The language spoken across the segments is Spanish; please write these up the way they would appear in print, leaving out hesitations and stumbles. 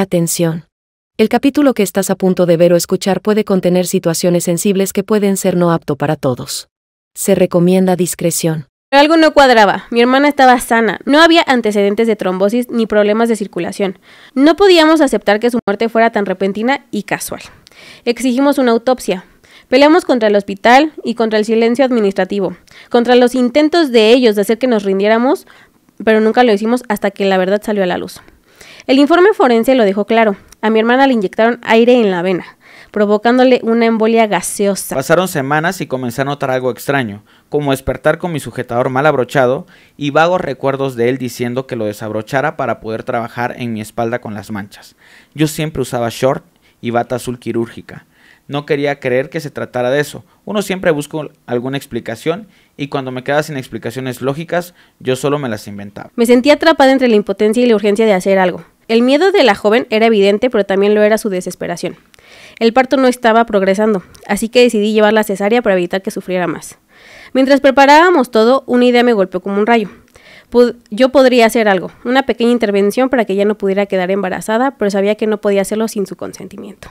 Atención. El capítulo que estás a punto de ver o escuchar puede contener situaciones sensibles que pueden ser no apto para todos. Se recomienda discreción. Algo no cuadraba. Mi hermana estaba sana. No había antecedentes de trombosis ni problemas de circulación. No podíamos aceptar que su muerte fuera tan repentina y casual. Exigimos una autopsia. Peleamos contra el hospital y contra el silencio administrativo, contra los intentos de ellos de hacer que nos rindiéramos, pero nunca lo hicimos hasta que la verdad salió a la luz. El informe forense lo dejó claro. A mi hermana le inyectaron aire en la vena, provocándole una embolia gaseosa. Pasaron semanas y comencé a notar algo extraño, como despertar con mi sujetador mal abrochado y vagos recuerdos de él diciendo que lo desabrochara para poder trabajar en mi espalda con las manchas. Yo siempre usaba short y bata azul quirúrgica. No quería creer que se tratara de eso. Uno siempre busca alguna explicación y cuando me quedaba sin explicaciones lógicas, yo solo me las inventaba. Me sentía atrapada entre la impotencia y la urgencia de hacer algo. El miedo de la joven era evidente, pero también lo era su desesperación. El parto no estaba progresando, así que decidí llevarla a cesárea para evitar que sufriera más. Mientras preparábamos todo, una idea me golpeó como un rayo. Yo podría hacer algo, una pequeña intervención para que ella no pudiera quedar embarazada, pero sabía que no podía hacerlo sin su consentimiento.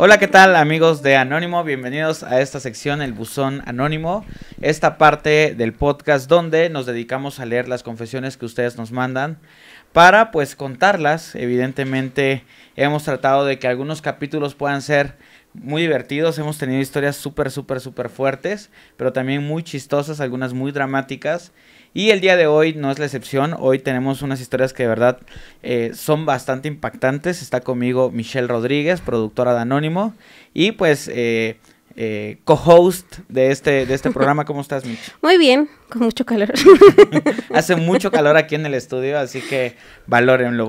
Hola, ¿qué tal amigos de Anónimo? Bienvenidos a esta sección, el Buzón Anónimo, esta parte del podcast donde nos dedicamos a leer las confesiones que ustedes nos mandan para pues contarlas. Evidentemente hemos tratado de que algunos capítulos puedan ser muy divertidos, hemos tenido historias súper fuertes, pero también muy chistosas, algunas muy dramáticas. Y el día de hoy no es la excepción. Hoy tenemos unas historias que de verdad son bastante impactantes. Está conmigo Michelle Rodríguez, productora de Anónimo, y pues co-host de este programa. ¿Cómo estás, Mich? Muy bien, con mucho calor. Hace mucho calor aquí en el estudio, así que valórenlo.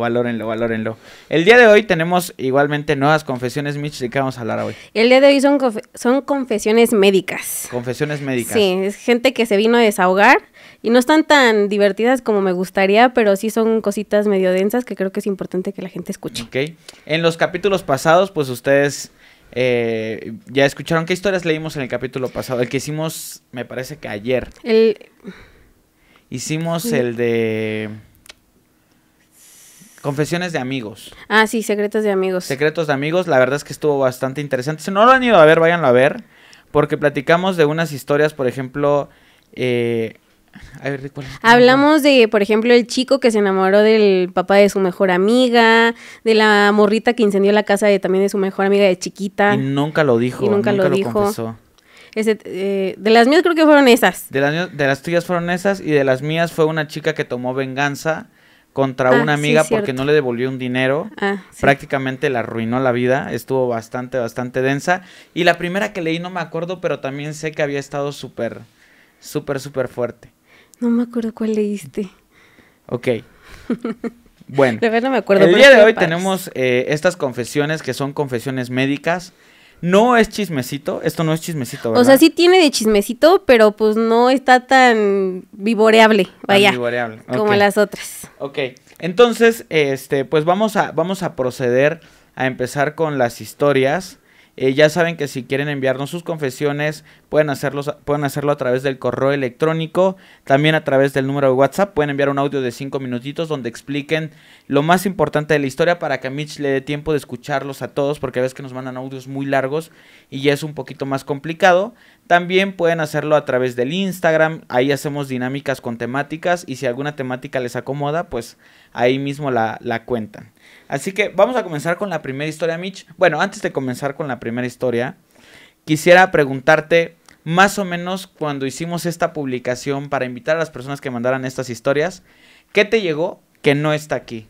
El día de hoy tenemos igualmente nuevas confesiones, Mich. ¿De qué vamos a hablar hoy? El día de hoy son confesiones médicas. Confesiones médicas. Sí, es gente que se vino a desahogar y no están tan divertidas como me gustaría, pero sí son cositas medio densas que creo que es importante que la gente escuche. Ok. En los capítulos pasados, pues ustedes ya escucharon qué historias leímos en el capítulo pasado. El que hicimos, me parece que ayer. Hicimos el de confesiones de amigos. Ah, sí, secretos de amigos. Secretos de amigos, la verdad es que estuvo bastante interesante. Si no lo han ido a ver, váyanlo a ver, porque platicamos de unas historias, por ejemplo, a ver, hablamos de, por ejemplo, el chico que se enamoró del papá de su mejor amiga, de la morrita que incendió la casa también de su mejor amiga de chiquita. Y nunca lo dijo, nunca lo confesó. De las mías creo que fueron esas. De las tuyas fueron esas, y de las mías fue una chica que tomó venganza contra una amiga porque no le devolvió un dinero. Sí. Prácticamente la arruinó la vida. Estuvo bastante densa. Y la primera que leí no me acuerdo, pero también sé que había estado súper fuerte. No me acuerdo cuál leíste. Ok. Bueno. De verdad no me acuerdo. El día de hoy tenemos estas confesiones que son confesiones médicas. No es chismecito. Esto no es chismecito, ¿verdad? O sea, sí tiene de chismecito, pero pues no está tan vivoreable. Vaya. Vivoreable. Okay. Como las otras. Ok. Entonces, pues vamos a proceder a empezar con las historias. Ya saben que si quieren enviarnos sus confesiones, pueden hacerlo a través del correo electrónico, también a través del número de WhatsApp. Pueden enviar un audio de 5 minutitos donde expliquen lo más importante de la historia para que a Mitch le dé tiempo de escucharlos a todos, porque a veces que nos mandan audios muy largos y ya es un poquito más complicado. También pueden hacerlo a través del Instagram, ahí hacemos dinámicas con temáticas y si alguna temática les acomoda, pues ahí mismo la cuentan. Así que vamos a comenzar con la primera historia, Mitch. Bueno, antes de comenzar con la primera historia, quisiera preguntarte, más o menos cuando hicimos esta publicación para invitar a las personas que mandaran estas historias, ¿qué te llegó que no está aquí?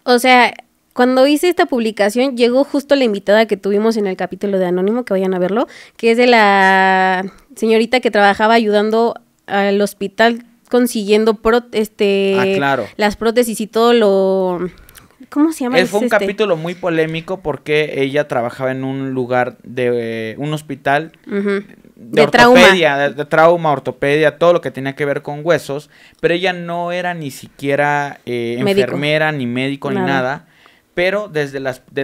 O sea, cuando hice esta publicación, llegó justo la invitada que tuvimos en el capítulo de Anónimo, que vayan a verlo, que es de la señorita que trabajaba ayudando al hospital consiguiendo claro, las prótesis y todo lo... ¿Cómo se llama? Fue un capítulo muy polémico porque ella trabajaba en un lugar de un hospital de ortopedia, de trauma, ortopedia, todo lo que tenía que ver con huesos, pero ella no era ni siquiera enfermera, ni médico, ni nada, pero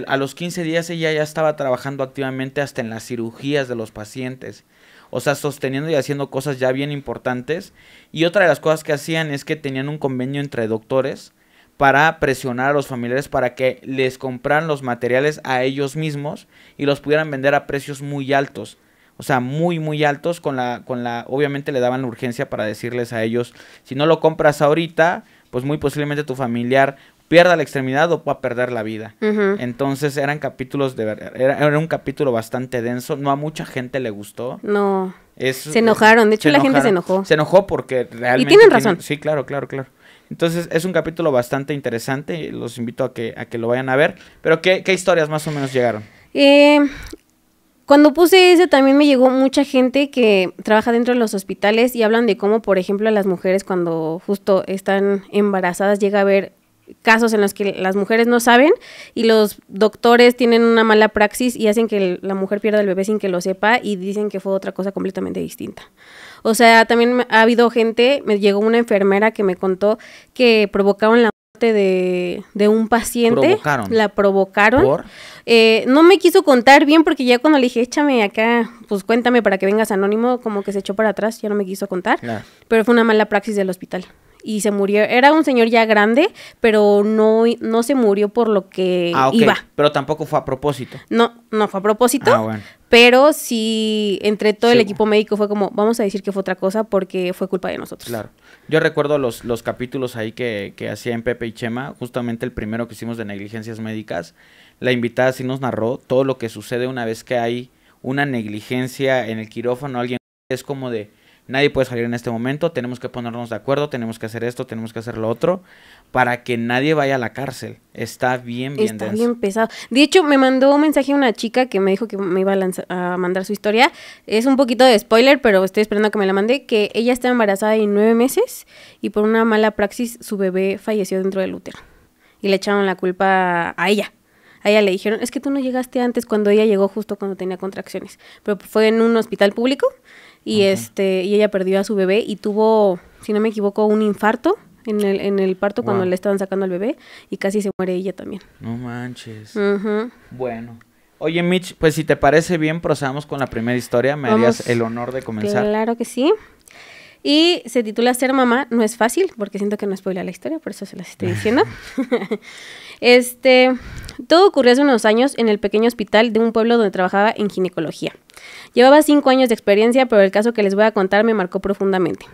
a los 15 días ella ya estaba trabajando activamente hasta en las cirugías de los pacientes. O sea, sosteniendo y haciendo cosas ya bien importantes. Y otra de las cosas que hacían es que tenían un convenio entre doctores para presionar a los familiares para que les compraran los materiales a ellos mismos y los pudieran vender a precios muy altos. O sea, muy, muy altos obviamente le daban la urgencia para decirles a ellos, si no lo compras ahorita, pues muy posiblemente tu familiar pierda la extremidad o pueda perder la vida. Entonces eran capítulos era un capítulo bastante denso, no a mucha gente le gustó. No. Se enojaron, de hecho la gente se enojó. Se enojó porque realmente... Y tienen razón. Sí, claro. Entonces es un capítulo bastante interesante, los invito a que lo vayan a ver. Pero ¿qué historias más o menos llegaron? Cuando puse ese también me llegó mucha gente que trabaja dentro de los hospitales y hablan de cómo, por ejemplo, a las mujeres cuando justo están embarazadas llega a haber casos en los que las mujeres no saben y los doctores tienen una mala praxis y hacen que la mujer pierda el bebé sin que lo sepa y dicen que fue otra cosa completamente distinta. O sea, también ha habido gente, me llegó una enfermera que me contó que provocaron la muerte de un paciente. La provocaron. ¿Por? No me quiso contar bien porque ya cuando le dije, échame acá, pues cuéntame para que vengas anónimo, como que se echó para atrás, ya no me quiso contar. Claro. Pero fue una mala praxis del hospital. Y se murió, era un señor ya grande, pero no se murió por lo que iba. Pero tampoco fue a propósito. No fue a propósito, bueno. Pero sí, entre todo el equipo médico fue como, vamos a decir que fue otra cosa porque fue culpa de nosotros. Claro. Yo recuerdo los capítulos ahí que hacía en Pepe y Chema, justamente el primero que hicimos de negligencias médicas. La invitada sí nos narró todo lo que sucede una vez que hay una negligencia en el quirófano. Alguien es como de... Nadie puede salir en este momento, tenemos que ponernos de acuerdo, tenemos que hacer esto, tenemos que hacer lo otro, para que nadie vaya a la cárcel. Está bien denso. Bien pesado. De hecho, me mandó un mensaje una chica que me dijo que me iba a mandar su historia. Es un poquito de spoiler, pero estoy esperando a que me la mande, que ella está embarazada en 9 meses y por una mala praxis su bebé falleció dentro del útero. Y le echaron la culpa a ella. A ella le dijeron, es que tú no llegaste antes, cuando ella llegó justo cuando tenía contracciones. Pero fue en un hospital público. Y y ella perdió a su bebé y tuvo, si no me equivoco, un infarto en el parto cuando le estaban sacando al bebé y casi se muere ella también. No manches. Bueno. Oye, Mitch, pues si te parece bien, procedamos con la primera historia. ¿Me harías el honor de comenzar? Claro que sí. Y se titula Ser mamá no es fácil, porque siento que no spoila la historia, por eso se las estoy diciendo. Todo ocurrió hace unos años en el pequeño hospital de un pueblo donde trabajaba en ginecología. Llevaba 5 años de experiencia, pero el caso que les voy a contar me marcó profundamente.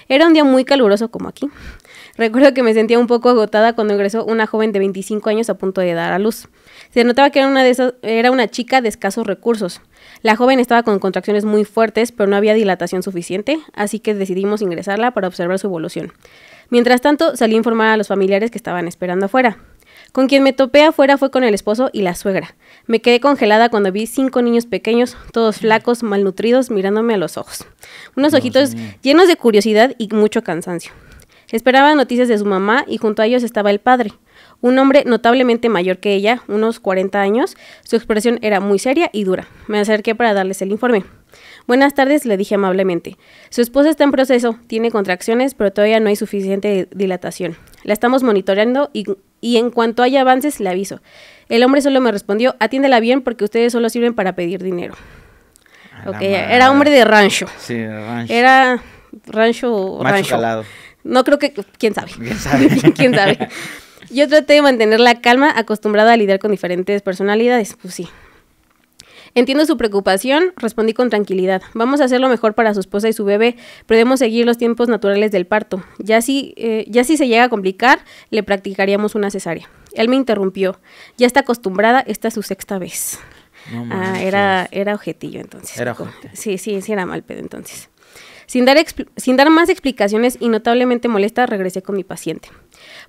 Era un día muy caluroso como aquí. Recuerdo que me sentía un poco agotada cuando ingresó una joven de 25 años a punto de dar a luz. Se notaba que era una chica de escasos recursos. La joven estaba con contracciones muy fuertes, pero no había dilatación suficiente, así que decidimos ingresarla para observar su evolución. Mientras tanto, salí a informar a los familiares que estaban esperando afuera. Con quien me topé afuera fue con el esposo y la suegra. Me quedé congelada cuando vi 5 niños pequeños, todos flacos, malnutridos, mirándome a los ojos. Unos ojitos llenos de curiosidad y mucho cansancio. Esperaba noticias de su mamá y junto a ellos estaba el padre. Un hombre notablemente mayor que ella, unos 40 años. Su expresión era muy seria y dura. Me acerqué para darles el informe. Buenas tardes, le dije amablemente. Su esposa está en proceso, tiene contracciones, pero todavía no hay suficiente dilatación. La estamos monitoreando y en cuanto haya avances, le aviso. El hombre solo me respondió, atiéndela bien porque ustedes solo sirven para pedir dinero. Era hombre de rancho. Sí, de rancho. Era rancho. Calado. No creo que, quién sabe. ¿Quién sabe? Yo traté de mantener la calma, acostumbrada a lidiar con diferentes personalidades, pues sí. Entiendo su preocupación, respondí con tranquilidad. Vamos a hacer lo mejor para su esposa y su bebé, pero debemos seguir los tiempos naturales del parto. Ya si se llega a complicar, le practicaríamos una cesárea. Él me interrumpió. Ya está acostumbrada, esta es su 6ª vez. No era ojetillo entonces. Era ojete. Sí, era mal pedo entonces. Sin dar más explicaciones y notablemente molesta, regresé con mi paciente.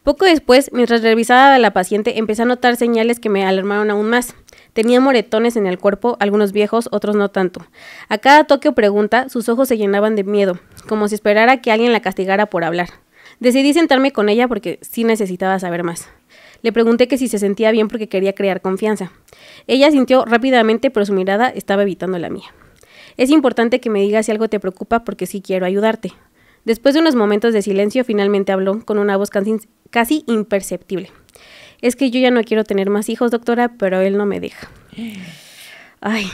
Poco después, mientras revisaba a la paciente, empecé a notar señales que me alarmaron aún más. Tenía moretones en el cuerpo, algunos viejos, otros no tanto. A cada toque o pregunta, sus ojos se llenaban de miedo, como si esperara que alguien la castigara por hablar. Decidí sentarme con ella porque sí necesitaba saber más. Le pregunté que si se sentía bien porque quería crear confianza. Ella sintió rápidamente, pero su mirada estaba evitando la mía. Es importante que me digas si algo te preocupa porque sí quiero ayudarte. Después de unos momentos de silencio, finalmente habló con una voz casi imperceptible. Es que yo ya no quiero tener más hijos, doctora, pero él no me deja. Ay,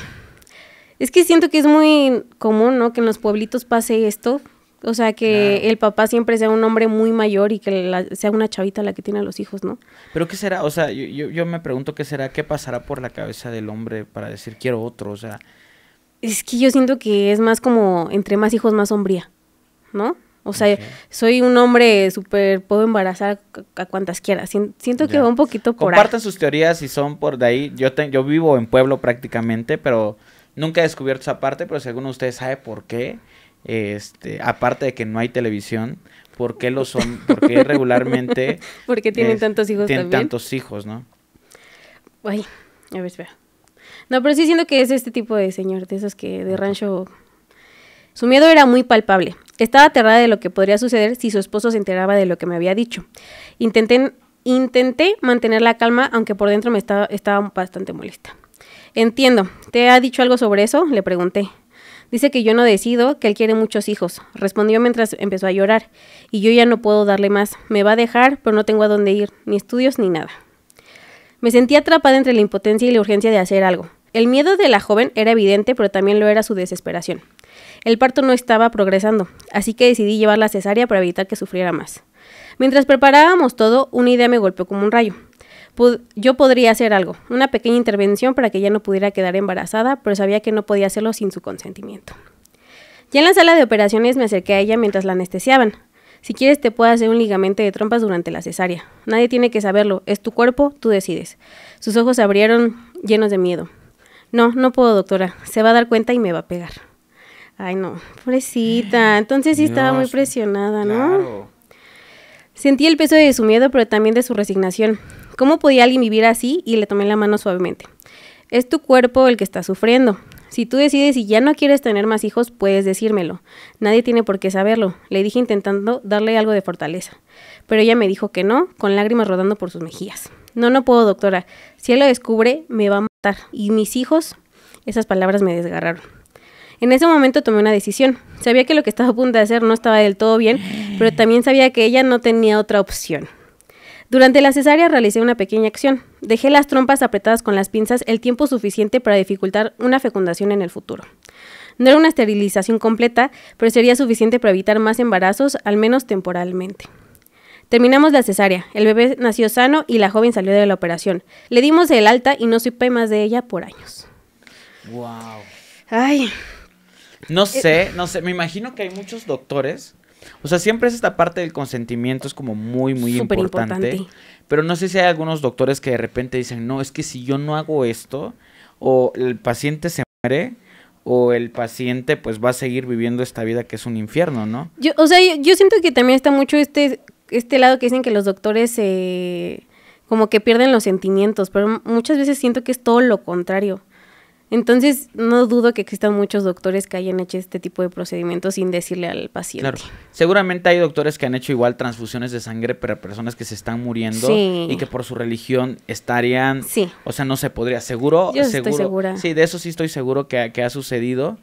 es que siento que es muy común, ¿no? Que en los pueblitos pase esto. O sea, que el papá siempre sea un hombre muy mayor y que sea una chavita la que tiene a los hijos, ¿no? Pero ¿qué será? O sea, yo me pregunto qué será, qué pasará por la cabeza del hombre para decir quiero otro, o sea... Es que yo siento que es más como entre más hijos más hombría, ¿no? O sea, soy un hombre súper, puedo embarazar a cuantas quiera. Siento que va un poquito por ahí. Compartan sus teorías si son por de ahí. Yo vivo en pueblo prácticamente, pero nunca he descubierto esa parte, pero si alguno de ustedes sabe por qué, aparte de que no hay televisión, ¿por qué regularmente ¿Por qué tienen tantos hijos tienen también? tantos hijos, ¿no? Ay, a ver, espera. No, pero sí siento que es este tipo de señor, de esos que de rancho... Su miedo era muy palpable. Estaba aterrada de lo que podría suceder si su esposo se enteraba de lo que me había dicho. Intenté mantener la calma, aunque por dentro estaba bastante molesta. Entiendo. ¿Te ha dicho algo sobre eso? Le pregunté. Dice que yo no decido, que él quiere muchos hijos. Respondió mientras empezó a llorar. Y yo ya no puedo darle más. Me va a dejar, pero no tengo a dónde ir, ni estudios ni nada. Me sentí atrapada entre la impotencia y la urgencia de hacer algo. El miedo de la joven era evidente, pero también lo era su desesperación. El parto no estaba progresando, así que decidí llevarla a cesárea para evitar que sufriera más. Mientras preparábamos todo, una idea me golpeó como un rayo. Yo podría hacer algo, una pequeña intervención para que ella no pudiera quedar embarazada, pero sabía que no podía hacerlo sin su consentimiento. Ya en la sala de operaciones me acerqué a ella mientras la anestesiaban. Si quieres te puedo hacer un ligamento de trompas durante la cesárea. Nadie tiene que saberlo, es tu cuerpo, tú decides. Sus ojos se abrieron llenos de miedo. No puedo, doctora, se va a dar cuenta y me va a pegar. Ay, no, pobrecita, entonces sí estaba muy presionada, ¿no? Claro. Sentí el peso de su miedo, pero también de su resignación. ¿Cómo podía alguien vivir así? Y le tomé la mano suavemente. Es tu cuerpo el que está sufriendo. Si tú decides y ya no quieres tener más hijos, puedes decírmelo. Nadie tiene por qué saberlo, le dije intentando darle algo de fortaleza. Pero ella me dijo que no, con lágrimas rodando por sus mejillas. No puedo, doctora. Si él lo descubre, me va a matar. Y mis hijos, esas palabras me desgarraron. En ese momento tomé una decisión. Sabía que lo que estaba a punto de hacer no estaba del todo bien, pero también sabía que ella no tenía otra opción. Durante la cesárea realicé una pequeña acción. Dejé las trompas apretadas con las pinzas el tiempo suficiente para dificultar una fecundación en el futuro. No era una esterilización completa, pero sería suficiente para evitar más embarazos, al menos temporalmente. Terminamos la cesárea. El bebé nació sano y la joven salió de la operación. Le dimos el alta y no supe más de ella por años. Wow. Ay. No sé, me imagino que hay muchos doctores, o sea, siempre es esta parte del consentimiento, es como muy importante, pero no sé si hay algunos doctores que de repente dicen, no, es que si yo no hago esto, o el paciente se muere, o el paciente pues va a seguir viviendo esta vida que es un infierno, ¿no? Yo siento que también está mucho este lado que dicen que los doctores como que pierden los sentimientos, pero muchas veces siento que es todo lo contrario. Entonces, no dudo que existan muchos doctores que hayan hecho este tipo de procedimientos sin decirle al paciente. Claro. Seguramente hay doctores que han hecho igual transfusiones de sangre para personas que se están muriendo y que por su religión estarían... Sí. O sea, no se podría. ¿Seguro? Yo estoy segura. Sí, de eso sí estoy seguro que ha sucedido.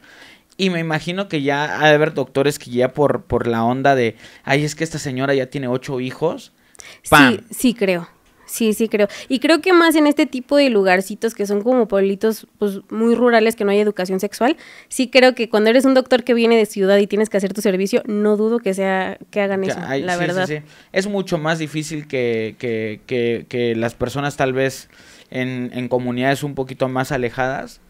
Y me imagino que ya ha de haber doctores que ya por la onda de... Ay, es que esta señora ya tiene 8 hijos. ¡Pam! Sí, creo. Sí, creo. Y creo que más en este tipo de lugarcitos que son como pueblitos pues muy rurales que no hay educación sexual, sí creo que cuando eres un doctor que viene de ciudad y tienes que hacer tu servicio, no dudo que hagan eso, la verdad. Sí. Es mucho más difícil que las personas tal vez en comunidades un poquito más alejadas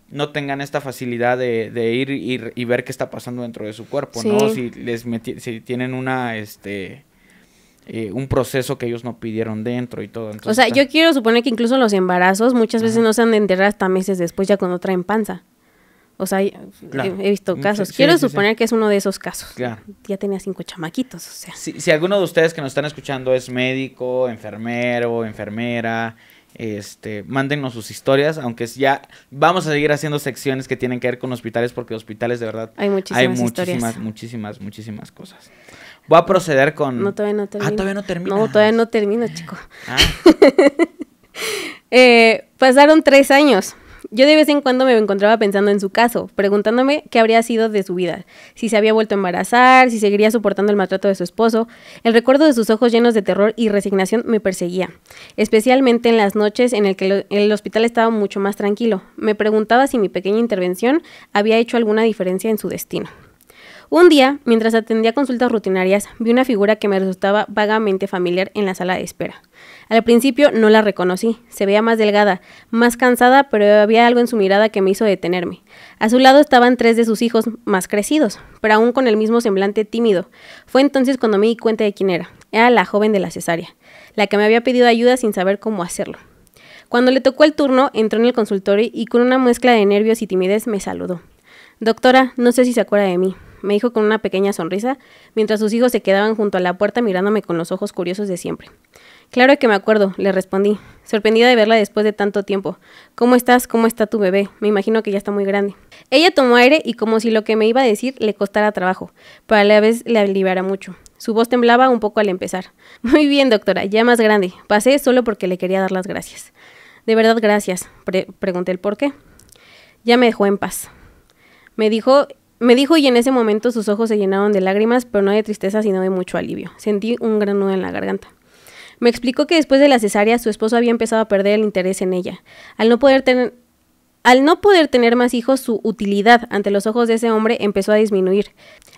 no tengan esta facilidad de ir y ver qué está pasando dentro de su cuerpo, sí. ¿No? Si tienen un proceso que ellos no pidieron dentro y todo. Entonces, o sea, yo quiero suponer que incluso los embarazos muchas veces no se han de enterar hasta meses después ya cuando traen panza. O sea, claro. He visto casos. Quiero suponer que es uno de esos casos. Claro. Ya tenía 5 chamaquitos, o sea. Si alguno de ustedes que nos están escuchando es médico, enfermero, enfermera, mándennos sus historias, aunque ya vamos a seguir haciendo secciones que tienen que ver con hospitales, porque hospitales de verdad hay muchísimas cosas. Voy a proceder con... No, todavía no termino. ¿Todavía no termina? No, todavía no termino, chico. Pasaron 3 años Yo de vez en cuando me encontraba pensando en su caso, preguntándome qué habría sido de su vida, si se había vuelto a embarazar, si seguiría soportando el maltrato de su esposo. El recuerdo de sus ojos llenos de terror y resignación me perseguía, especialmente en las noches en el que el hospital estaba mucho más tranquilo. Me preguntaba si mi pequeña intervención había hecho alguna diferencia en su destino. Un día, mientras atendía consultas rutinarias, vi una figura que me resultaba vagamente familiar en la sala de espera. Al principio no la reconocí, se veía más delgada, más cansada, pero había algo en su mirada que me hizo detenerme. A su lado estaban 3 de sus hijos más crecidos, pero aún con el mismo semblante tímido. Fue entonces cuando me di cuenta de quién era. Era la joven de la cesárea, la que me había pedido ayuda sin saber cómo hacerlo. Cuando le tocó el turno, entró en el consultorio y con una mezcla de nervios y timidez me saludó. «Doctora, no sé si se acuerda de mí», me dijo con una pequeña sonrisa, mientras sus hijos se quedaban junto a la puerta mirándome con los ojos curiosos de siempre. «Claro que me acuerdo», le respondí, sorprendida de verla después de tanto tiempo. «¿Cómo estás? ¿Cómo está tu bebé? Me imagino que ya está muy grande». Ella tomó aire y como si lo que me iba a decir le costara trabajo, pero a la vez le aliviara mucho. Su voz temblaba un poco al empezar. «Muy bien, doctora, ya más grande. Pasé solo porque le quería dar las gracias». «¿De verdad gracias?», pregunté el por qué. «Ya me dejó en paz». Me dijo y en ese momento sus ojos se llenaron de lágrimas, pero no de tristeza, sino de mucho alivio. Sentí un gran nudo en la garganta. Me explicó que después de la cesárea, su esposo había empezado a perder el interés en ella. Al no poder tener más hijos, su utilidad ante los ojos de ese hombre empezó a disminuir.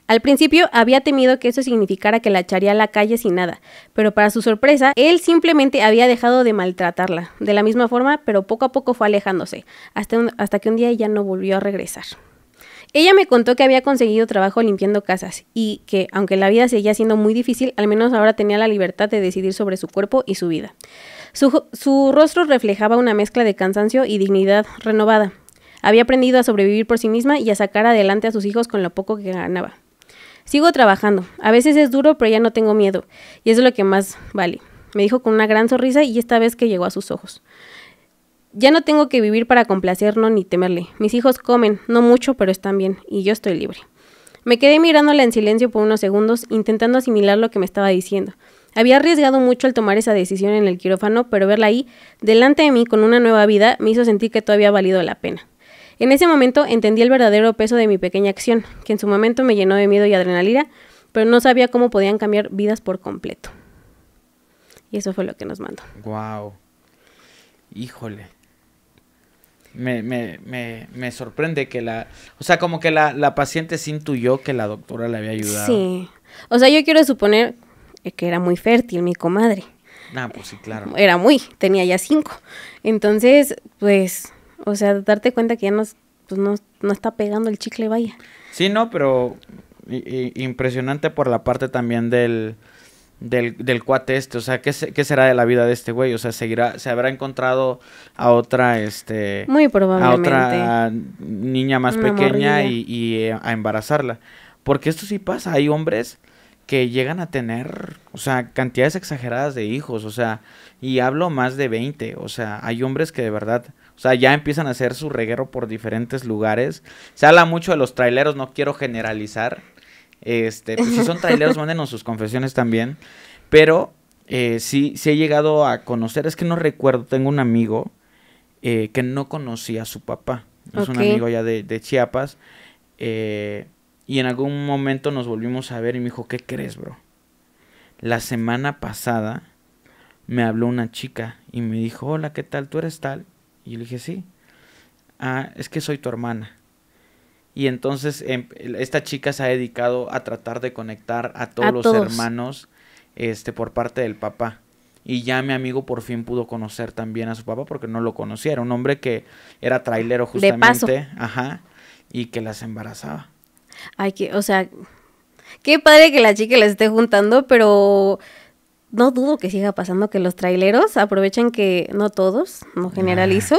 Al principio había temido que eso significara que la echaría a la calle sin nada, pero para su sorpresa, él simplemente había dejado de maltratarla. De la misma forma, pero poco a poco fue alejándose, hasta que un día ella no volvió a regresar. Ella me contó que había conseguido trabajo limpiando casas y que, aunque la vida seguía siendo muy difícil, al menos ahora tenía la libertad de decidir sobre su cuerpo y su vida. Su rostro reflejaba una mezcla de cansancio y dignidad renovada. Había aprendido a sobrevivir por sí misma y a sacar adelante a sus hijos con lo poco que ganaba. «Sigo trabajando. A veces es duro, pero ya no tengo miedo. Y eso es lo que más vale», me dijo con una gran sonrisa y esta vez que llegó a sus ojos. «Ya no tengo que vivir para complacerlo ni temerle. Mis hijos comen, no mucho, pero están bien, y yo estoy libre». Me quedé mirándola en silencio por unos segundos, intentando asimilar lo que me estaba diciendo. Había arriesgado mucho al tomar esa decisión en el quirófano, pero verla ahí, delante de mí con una nueva vida, me hizo sentir que todo había valido la pena. En ese momento entendí el verdadero peso de mi pequeña acción, que en su momento me llenó de miedo y adrenalina, pero no sabía cómo podían cambiar vidas por completo. Y eso fue lo que nos mandó. Wow. Híjole. Me sorprende que como que la paciente sí intuyó que la doctora le había ayudado. Sí. O sea, yo quiero suponer que era muy fértil mi comadre. Ah, pues sí, claro. Tenía ya 5. Entonces, pues, o sea, darte cuenta que ya no está pegando el chicle, vaya. Sí, no, pero impresionante por la parte también del cuate o sea, ¿qué será de la vida de este güey? O sea, se habrá encontrado a otra, muy probablemente, a otra niña más pequeña y a embarazarla. Porque esto sí pasa, hay hombres que llegan a tener, o sea, cantidades exageradas de hijos, o sea, y hablo más de 20, o sea, hay hombres que de verdad, o sea, ya empiezan a hacer su reguero por diferentes lugares. Se habla mucho de los traileros, no quiero generalizar. Pues si son traileros, mándenos sus confesiones también. Pero sí he llegado a conocer, es que no recuerdo, tengo un amigo que no conocía a su papá. Es un amigo allá de Chiapas. Y en algún momento nos volvimos a ver y me dijo, ¿qué crees, bro? La semana pasada me habló una chica y me dijo, hola, ¿qué tal? ¿Tú eres tal? Y yo le dije, sí. Ah, es que soy tu hermana. Y entonces esta chica se ha dedicado a tratar de conectar a todos los hermanos por parte del papá. Y ya mi amigo por fin pudo conocer también a su papá porque no lo conocía. Era un hombre que era trailero justamente. De paso. Ajá. Y que las embarazaba. Ay, o sea, qué padre que la chica la esté juntando, pero no dudo que siga pasando que los traileros aprovechen que no todos, no generalizo,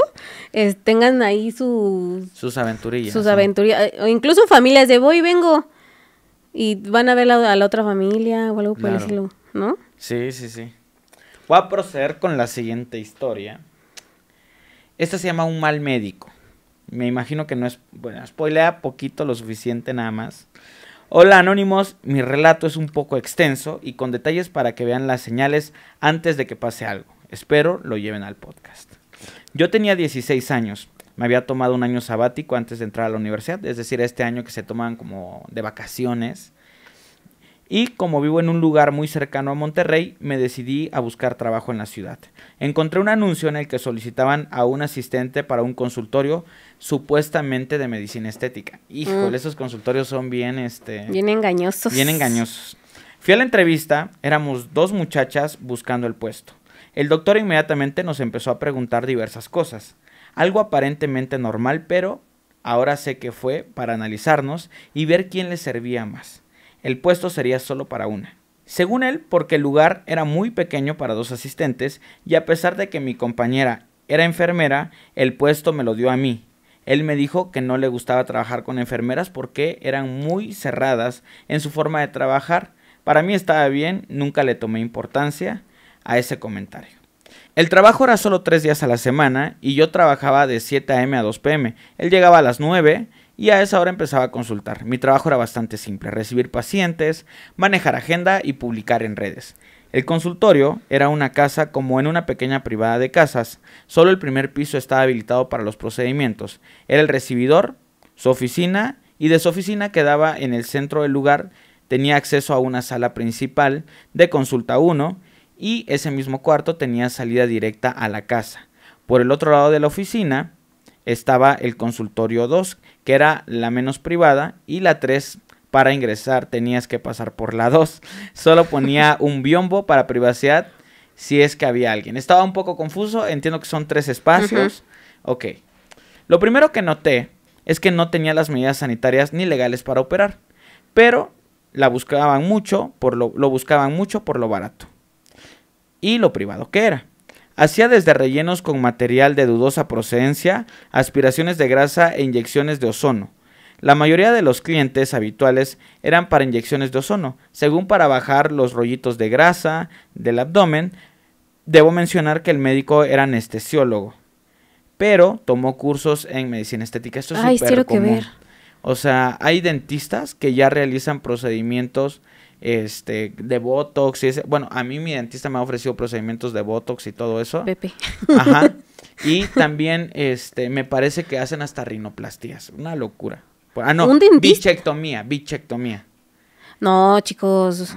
tengan ahí sus aventurillas. Sus aventurillas, o incluso familias de voy y vengo y van a ver a la otra familia o algo por el estilo, ¿no? Sí. Voy a proceder con la siguiente historia. Esta se llama Un mal médico. Me imagino que no es, bueno, spoilea poquito, lo suficiente nada más. Hola anónimos, mi relato es un poco extenso y con detalles para que vean las señales antes de que pase algo. Espero lo lleven al podcast. Yo tenía 16 años, Me había tomado un año sabático antes de entrar a la universidad, es decir, este año que se toman como de vacaciones. Y como vivo en un lugar muy cercano a Monterrey, me decidí a buscar trabajo en la ciudad. Encontré un anuncio en el que solicitaban a un asistente para un consultorio supuestamente de medicina estética. Híjole, esos consultorios son bien, bien engañosos. Bien engañosos. Fui a la entrevista, éramos 2 muchachas buscando el puesto. El doctor inmediatamente nos empezó a preguntar diversas cosas. Algo aparentemente normal, pero ahora sé que fue para analizarnos y ver quién le servía más. El puesto sería solo para una. Según él, porque el lugar era muy pequeño para 2 asistentes y a pesar de que mi compañera era enfermera, el puesto me lo dio a mí. Él me dijo que no le gustaba trabajar con enfermeras porque eran muy cerradas en su forma de trabajar. Para mí estaba bien, nunca le tomé importancia a ese comentario. El trabajo era solo 3 días a la semana y yo trabajaba de 7 a.m. a 2 p.m. Él llegaba a las 9 y a esa hora empezaba a consultar. Mi trabajo era bastante simple, recibir pacientes, manejar agenda y publicar en redes. El consultorio era una casa como en una pequeña privada de casas. Solo el primer piso estaba habilitado para los procedimientos. Era el recibidor, su oficina y de su oficina que daba en el centro del lugar tenía acceso a una sala principal de consulta 1 y ese mismo cuarto tenía salida directa a la casa. Por el otro lado de la oficina estaba el consultorio 2, que era la menos privada, y la 3, para ingresar tenías que pasar por la 2. Solo ponía un biombo para privacidad si es que había alguien. Estaba un poco confuso, entiendo que son 3 espacios. Ok. Lo primero que noté es que no tenía las medidas sanitarias ni legales para operar, pero lo buscaban mucho por lo barato y lo privado que era. Hacía desde rellenos con material de dudosa procedencia, aspiraciones de grasa e inyecciones de ozono. La mayoría de los clientes habituales eran para inyecciones de ozono, según para bajar los rollitos de grasa del abdomen. Debo mencionar que el médico era anestesiólogo, pero tomó cursos en medicina estética. Esto es súper común. Que ver. O sea, hay dentistas que ya realizan procedimientos de Botox y bueno, a mí mi dentista me ha ofrecido procedimientos de Botox y todo eso. Pepe. Ajá. Y también me parece que hacen hasta rinoplastías, una locura. Ah, no, bichectomía. No, chicos.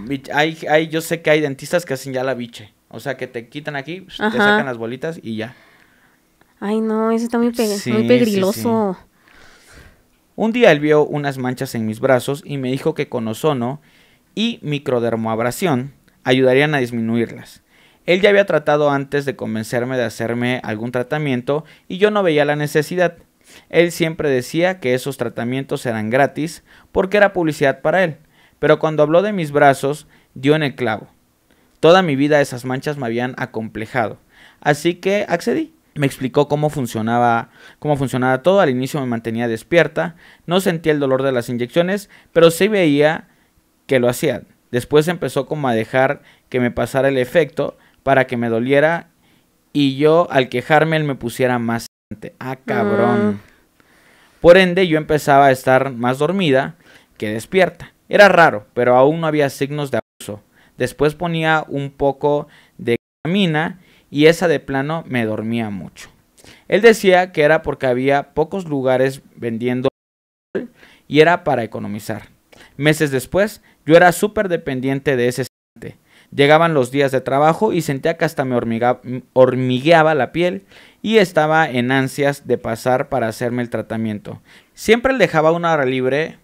Yo sé que hay dentistas que hacen ya la biche, o sea, que te quitan aquí, te sacan las bolitas y ya. Ay, no, eso está muy pegriloso. Sí. Un día él vio unas manchas en mis brazos y me dijo que con ozono y microdermoabrasión ayudarían a disminuirlas. Él ya había tratado antes de convencerme de hacerme algún tratamiento y yo no veía la necesidad. Él siempre decía que esos tratamientos eran gratis porque era publicidad para él, pero cuando habló de mis brazos dio en el clavo. Toda mi vida esas manchas me habían acomplejado, así que accedí. Me explicó cómo funcionaba todo. Al inicio me mantenía despierta, no sentía el dolor de las inyecciones, pero sí veía que lo hacía. Después empezó como a dejar que me pasara el efecto para que me doliera y yo al quejarme él me pusiera más. Ah, cabrón. Por ende yo empezaba a estar más dormida que despierta. Era raro, pero aún no había signos de abuso. Después ponía un poco de ketamina y esa de plano me dormía mucho. Él decía que era porque había pocos lugares vendiendo y era para economizar. Meses después, yo era súper dependiente de ese estante. Llegaban los días de trabajo y sentía que hasta me hormigueaba la piel y estaba en ansias de pasar para hacerme el tratamiento. Siempre le dejaba una hora libre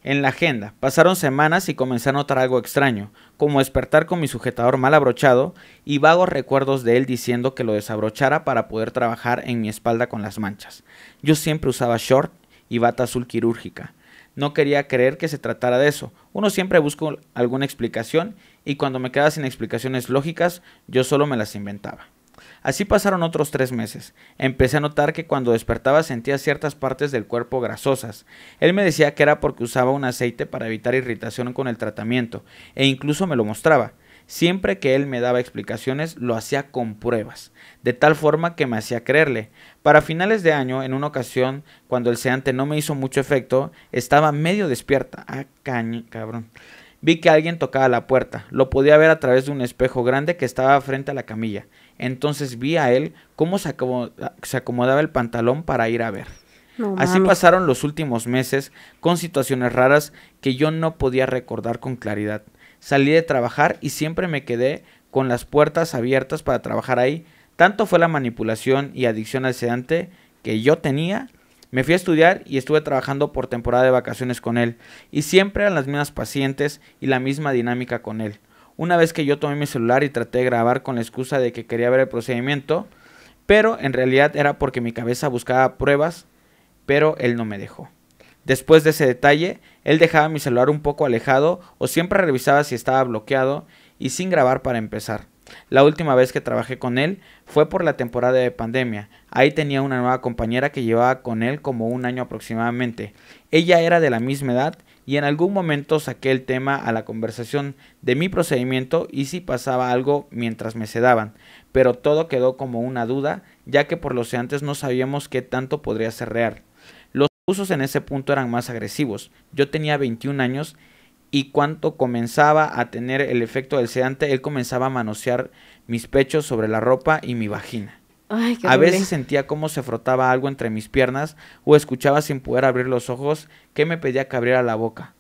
en la agenda. Pasaron semanas y comencé a notar algo extraño, como despertar con mi sujetador mal abrochado y vagos recuerdos de él diciendo que lo desabrochara para poder trabajar en mi espalda con las manchas. Yo siempre usaba short y bata azul quirúrgica. No quería creer que se tratara de eso. Uno siempre busca alguna explicación y cuando me quedaba sin explicaciones lógicas, yo solo me las inventaba. Así pasaron otros 3 meses. Empecé a notar que cuando despertaba sentía ciertas partes del cuerpo grasosas. Él me decía que era porque usaba un aceite para evitar irritación con el tratamiento e incluso me lo mostraba. Siempre que él me daba explicaciones, lo hacía con pruebas, de tal forma que me hacía creerle. Para finales de año, en una ocasión, cuando el sedante no me hizo mucho efecto, estaba medio despierta. Ah, cabrón. Vi que alguien tocaba la puerta. Lo podía ver a través de un espejo grande que estaba frente a la camilla. Entonces vi a él cómo se acomodaba el pantalón para ir a ver. No Así mames. pasaron los últimos meses con situaciones raras que yo no podía recordar con claridad. Salí de trabajar y siempre me quedé con las puertas abiertas para trabajar ahí. Tanto fue la manipulación y adicción al sedante que yo tenía. Me fui a estudiar y estuve trabajando por temporada de vacaciones con él. Y siempre eran las mismas pacientes y la misma dinámica con él. Una vez que yo tomé mi celular y traté de grabar con la excusa de que quería ver el procedimiento, pero en realidad era porque mi cabeza buscaba pruebas, pero él no me dejó. Después de ese detalle, él dejaba mi celular un poco alejado o siempre revisaba si estaba bloqueado y sin grabar para empezar. La última vez que trabajé con él fue por la temporada de pandemia. Ahí tenía una nueva compañera que llevaba con él como un año aproximadamente. Ella era de la misma edad y en algún momento saqué el tema a la conversación de mi procedimiento y si pasaba algo mientras me sedaban, pero todo quedó como una duda, ya que por los sedantes no sabíamos qué tanto podría ser real. Los abusos en ese punto eran más agresivos. Yo tenía 21 años y cuando comenzaba a tener el efecto del sedante, él comenzaba a manosear mis pechos sobre la ropa y mi vagina. Ay, qué A horrible. veces sentía cómo se frotaba algo entre mis piernas o escuchaba sin poder abrir los ojos que me pedía que abriera la boca.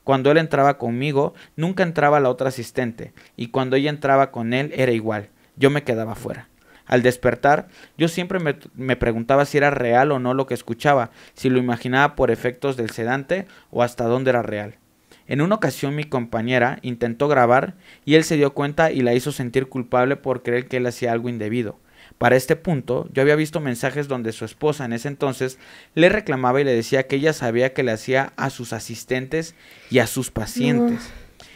Cuando él entraba conmigo, nunca entraba la otra asistente, y cuando ella entraba con él era igual, yo me quedaba fuera. Al despertar, yo siempre me preguntaba si era real o no lo que escuchaba, si lo imaginaba por efectos del sedante o hasta dónde era real. En una ocasión mi compañera intentó grabar y él se dio cuenta y la hizo sentir culpable por creer que él hacía algo indebido. Para este punto, yo había visto mensajes donde su esposa en ese entonces le reclamaba y le decía que ella sabía que le hacía a sus asistentes y a sus pacientes,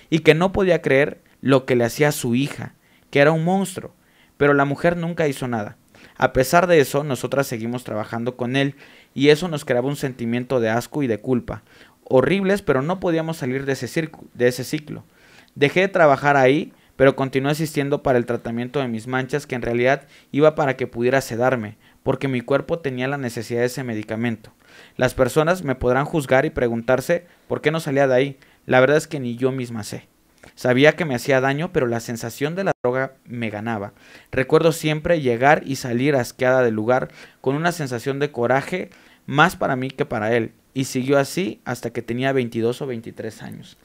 y que no podía creer lo que le hacía a su hija, que era un monstruo, pero la mujer nunca hizo nada. A pesar de eso, nosotras seguimos trabajando con él, y eso nos creaba un sentimiento de asco y de culpa, horribles, pero no podíamos salir de ese ciclo. Dejé de trabajar ahí, pero continué asistiendo para el tratamiento de mis manchas, que en realidad iba para que pudiera sedarme, porque mi cuerpo tenía la necesidad de ese medicamento. Las personas me podrán juzgar y preguntarse por qué no salía de ahí. La verdad es que ni yo misma sé. Sabía que me hacía daño, pero la sensación de la droga me ganaba. Recuerdo siempre llegar y salir asqueada del lugar con una sensación de coraje, más para mí que para él. Y siguió así hasta que tenía 22 o 23 años.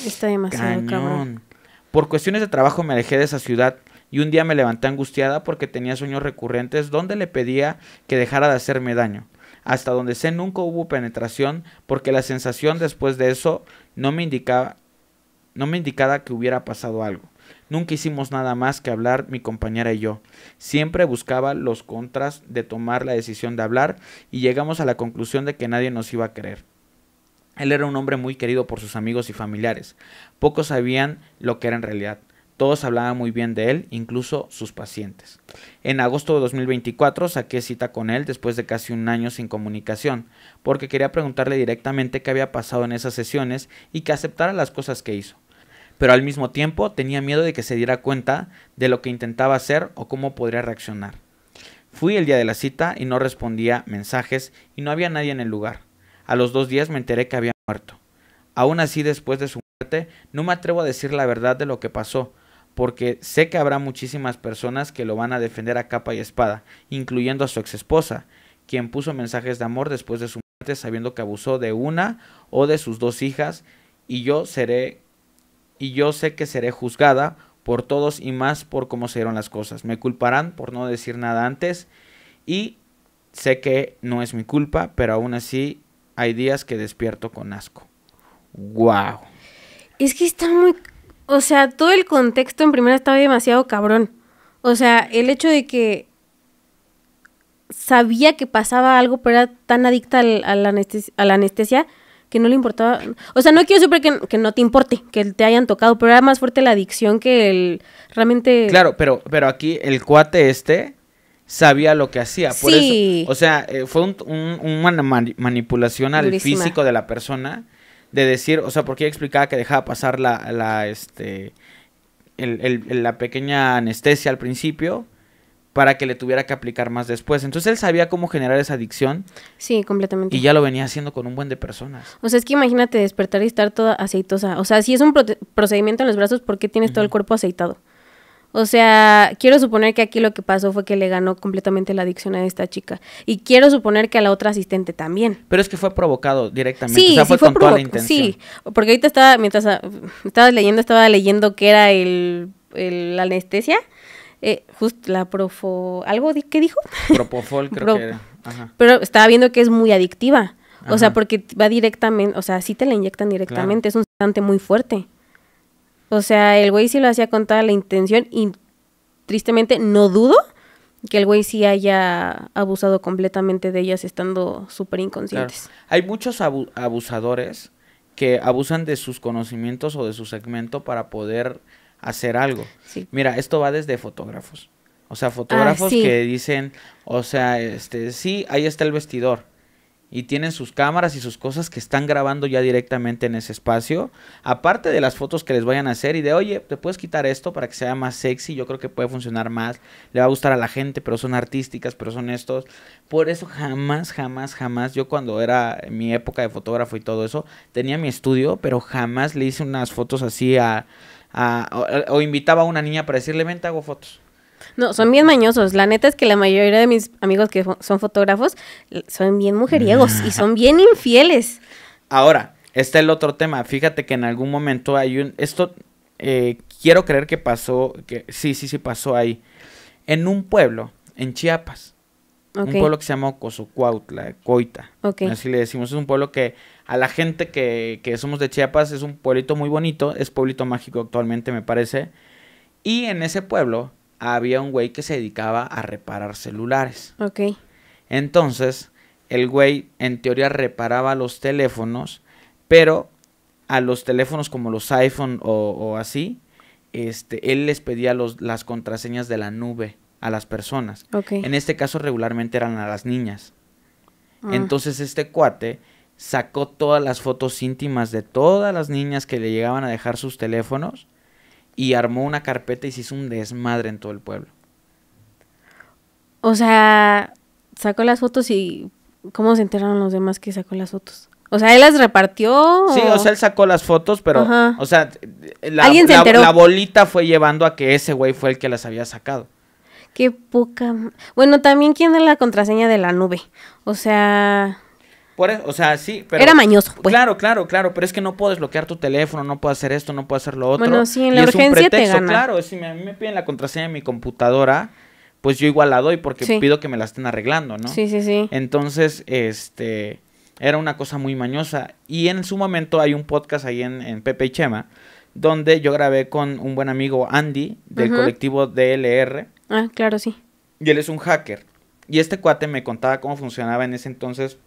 Está demasiado cabrón. Por cuestiones de trabajo me alejé de esa ciudad y un día me levanté angustiada porque tenía sueños recurrentes donde le pedía que dejara de hacerme daño. Hasta donde sé nunca hubo penetración porque la sensación después de eso no me indicaba que hubiera pasado algo. Nunca hicimos nada más que hablar mi compañera y yo. Siempre buscaba los contras de tomar la decisión de hablar y llegamos a la conclusión de que nadie nos iba a querer. Él era un hombre muy querido por sus amigos y familiares. Pocos sabían lo que era en realidad. Todos hablaban muy bien de él, incluso sus pacientes. En agosto de 2024 saqué cita con él después de casi un año sin comunicación, porque quería preguntarle directamente qué había pasado en esas sesiones y que aceptara las cosas que hizo. Pero al mismo tiempo tenía miedo de que se diera cuenta de lo que intentaba hacer o cómo podría reaccionar. Fui el día de la cita y no respondía mensajes y no había nadie en el lugar. A los 2 días me enteré que había muerto. Aún así, después de su muerte, no me atrevo a decir la verdad de lo que pasó, porque sé que habrá muchísimas personas que lo van a defender a capa y espada, incluyendo a su exesposa, quien puso mensajes de amor después de su muerte sabiendo que abusó de una o de sus 2 hijas, y yo sé que seré juzgada por todos y más por cómo se dieron las cosas. Me culparán por no decir nada antes y sé que no es mi culpa, pero aún así hay días que despierto con asco. ¡Wow! Es que está muy... O sea, todo el contexto en primera estaba demasiado cabrón. O sea, el hecho de que sabía que pasaba algo, pero era tan adicta a la anestesia que no le importaba. O sea, no quiero decir que no te importe, que te hayan tocado, pero era más fuerte la adicción que el realmente... Claro, pero aquí el cuate sabía lo que hacía. Por Sí. eso, o sea, fue una manipulación al Durísima. físico de la persona, de decir, o sea, porque ella explicaba que dejaba pasar la pequeña anestesia al principio para que le tuviera que aplicar más después. Entonces él sabía cómo generar esa adicción. Sí, completamente. Y ya lo venía haciendo con un buen de personas. O sea, es que imagínate despertar y estar toda aceitosa. O sea, si es un procedimiento en los brazos, ¿por qué tienes todo el cuerpo aceitado? O sea, quiero suponer que aquí lo que pasó fue que le ganó completamente la adicción a esta chica. Y quiero suponer que a la otra asistente también. Pero es que fue provocado directamente. Sí, o sea, sí fue con toda la intención. Sí, porque ahorita mientras estaba leyendo que era la anestesia. Justo ¿qué dijo? Propofol creo que era. Ajá. Pero estaba viendo que es muy adictiva. Ajá. O sea, porque va directamente, o sea, sí te la inyectan directamente, claro. Es un sedante muy fuerte. O sea, el güey sí lo hacía con toda la intención y tristemente no dudo que el güey sí haya abusado completamente de ellas estando súper inconscientes. Claro. Hay muchos abusadores que abusan de sus conocimientos o de su segmento para poder hacer algo. Sí. Mira, esto va desde fotógrafos. O sea, fotógrafos sí. que dicen, o sea, sí, ahí está el vestidor. Y tienen sus cámaras y sus cosas que están grabando ya directamente en ese espacio. Aparte de las fotos que les vayan a hacer y de, oye, ¿te puedes quitar esto para que sea más sexy? Yo creo que puede funcionar más. Le va a gustar a la gente, pero son artísticas, pero son estos. Por eso jamás, yo cuando era en mi época de fotógrafo y todo eso, tenía mi estudio, pero jamás le hice unas fotos así o invitaba a una niña para decirle, ven, te hago fotos. No, son bien mañosos. La neta es que la mayoría de mis amigos que son fotógrafos son bien mujeriegos y son bien infieles. Ahora, está el otro tema. Fíjate que en algún momento quiero creer que pasó, que sí pasó ahí. En un pueblo, en Chiapas. Okay. Un pueblo que se llama Ocosocuautla, Coita. Okay. Así le decimos. Es un pueblo que a la gente que somos de Chiapas es un pueblito muy bonito. Es pueblito mágico actualmente, me parece. Y en ese pueblo había un güey que se dedicaba a reparar celulares. Ok. Entonces, el güey en teoría reparaba los teléfonos, pero a los teléfonos como los iPhone o así, él les pedía las contraseñas de la nube a las personas. Okay. En este caso regularmente eran a las niñas. Entonces este cuate sacó todas las fotos íntimas de todas las niñas que le llegaban a dejar sus teléfonos y armó una carpeta y se hizo un desmadre en todo el pueblo. O sea, sacó las fotos y ¿cómo se enteraron los demás que sacó las fotos? O sea, ¿él las repartió? Sí, o sea, él sacó las fotos, pero, ajá. O sea, ¿Alguien se enteró? La bolita fue llevando a que ese güey fue el que las había sacado. Qué poca... Bueno, también, ¿quién da la contraseña de la nube? O sea... O sea, sí, pero... Era mañoso, pues. Claro, pero es que no puedes bloquear tu teléfono, no puedes hacer esto, no puedes hacer lo otro. Bueno, sí, en la urgencia es un pretexto, te gana. Claro, si a mí me piden la contraseña de mi computadora, pues yo igual la doy porque pido que me la estén arreglando, ¿no? Sí. Entonces, era una cosa muy mañosa. Y en su momento hay un podcast ahí en Pepe y Chema, donde yo grabé con un buen amigo Andy, del colectivo DLR. Ah, claro, sí. Y él es un hacker. Y este cuate me contaba cómo funcionaba en ese entonces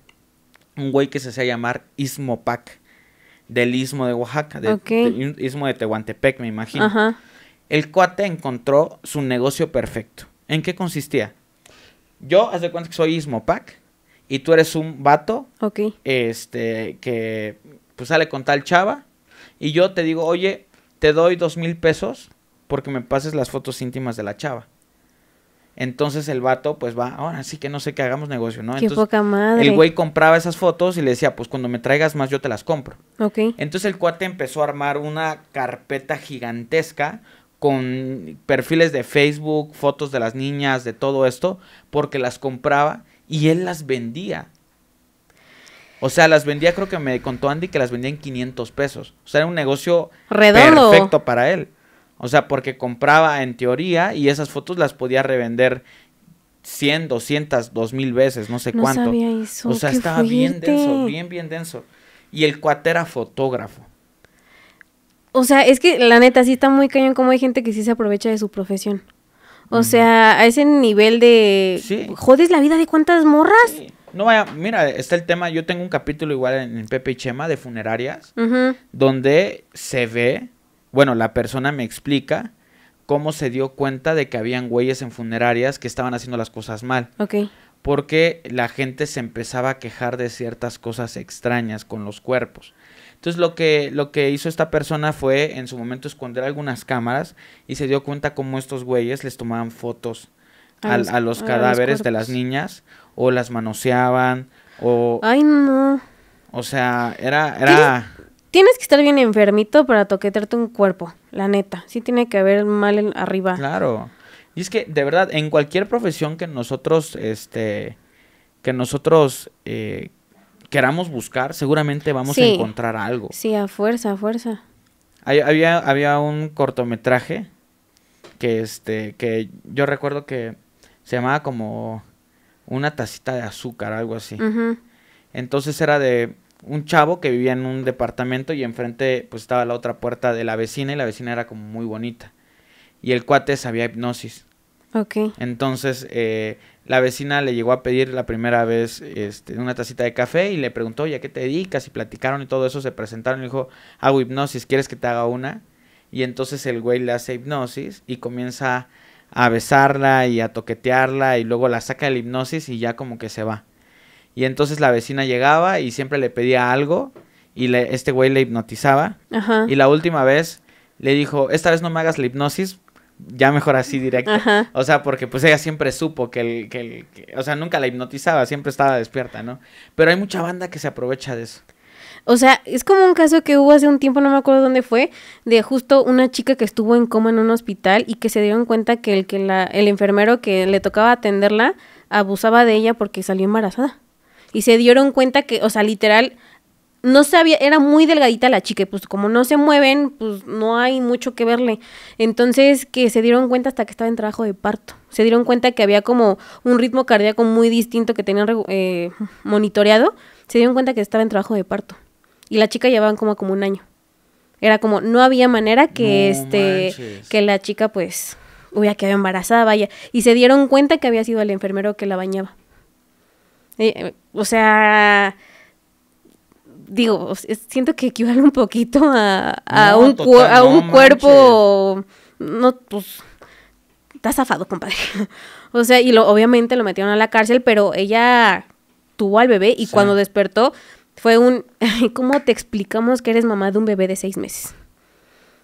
un güey que se hacía llamar Istmopac, del Istmo de Oaxaca, del Istmo de Tehuantepec, me imagino. Ajá. El cuate encontró su negocio perfecto. ¿En qué consistía? Yo, haz de cuenta que soy Istmopac y tú eres un vato que pues sale con tal chava y yo te digo, oye, te doy 2,000 pesos porque me pases las fotos íntimas de la chava. Entonces el vato pues va, ahora sí que no sé qué, hagamos negocio, ¿no? Qué Entonces, poca madre. El güey compraba esas fotos y le decía, pues cuando me traigas más yo te las compro. Ok. Entonces el cuate empezó a armar una carpeta gigantesca con perfiles de Facebook, fotos de las niñas, de todo esto, porque las compraba y él las vendía. O sea, las vendía, creo que me contó Andy que las vendía en 500 pesos. O sea, era un negocio redondo, perfecto para él. O sea, porque compraba en teoría y esas fotos las podía revender 100, 200, 2,000 veces, no sé cuánto. No sabía eso. O sea, estaba bien denso, bien denso. Y el cuate era fotógrafo. O sea, es que la neta sí está muy cañón como hay gente que sí se aprovecha de su profesión. O sea, a ese nivel de... Sí. ¿Jodes la vida de cuántas morras? Sí. No vaya, mira, está el tema, yo tengo un capítulo igual en Pepe y Chema de funerarias, donde se ve, bueno, la persona me explica cómo se dio cuenta de que habían güeyes en funerarias que estaban haciendo las cosas mal. Ok. Porque la gente se empezaba a quejar de ciertas cosas extrañas con los cuerpos. Entonces lo que hizo esta persona fue en su momento esconder algunas cámaras y se dio cuenta cómo estos güeyes les tomaban fotos a los cadáveres de las niñas, o las manoseaban, o... Ay, no. O sea, era... Tienes que estar bien enfermito para toquetearte un cuerpo, la neta. Sí tiene que haber mal arriba. Claro. Y es que, de verdad, en cualquier profesión que nosotros, queramos buscar, seguramente vamos a encontrar algo. Sí, a fuerza. Había un cortometraje que yo recuerdo que se llamaba como Una tacita de azúcar, algo así. Uh-huh. Entonces era de un chavo que vivía en un departamento y enfrente pues estaba la otra puerta de la vecina, y la vecina era como muy bonita. Y el cuate sabía hipnosis. Ok. Entonces la vecina le llegó a pedir la primera vez una tacita de café y le preguntó, ¿y a qué te dedicas? Y platicaron y todo eso, se presentaron y le dijo, hago hipnosis, ¿quieres que te haga una? Y entonces el güey le hace hipnosis y comienza a besarla y a toquetearla, y luego la saca de la hipnosis y ya como que se va. Y entonces la vecina llegaba y siempre le pedía algo y este güey le hipnotizaba. Ajá. Y la última vez le dijo, esta vez no me hagas la hipnosis, ya mejor así directo. Ajá. O sea, porque pues ella siempre supo que o sea, nunca la hipnotizaba, siempre estaba despierta, ¿no? Pero hay mucha banda que se aprovecha de eso. O sea, es como un caso que hubo hace un tiempo, no me acuerdo dónde fue, de justo una chica que estuvo en coma en un hospital y que se dieron cuenta que el enfermero que le tocaba atenderla abusaba de ella porque salió embarazada. Y se dieron cuenta que, o sea, literal, no sabía, era muy delgadita la chica, y pues como no se mueven, pues no hay mucho que verle. Entonces, que se dieron cuenta hasta que estaba en trabajo de parto. Se dieron cuenta que había como un ritmo cardíaco muy distinto que tenían monitoreado. Se dieron cuenta que estaba en trabajo de parto. Y la chica llevaban como un año. Era como, no había manera que manches. que la chica pues hubiera quedado embarazada, vaya. Y se dieron cuenta que había sido el enfermero que la bañaba. O sea, digo, siento que equivale un poquito a un cuerpo, no, pues, está zafado, compadre. O sea, y obviamente lo metieron a la cárcel, pero ella tuvo al bebé y cuando despertó fue ¿cómo te explicamos que eres mamá de un bebé de 6 meses?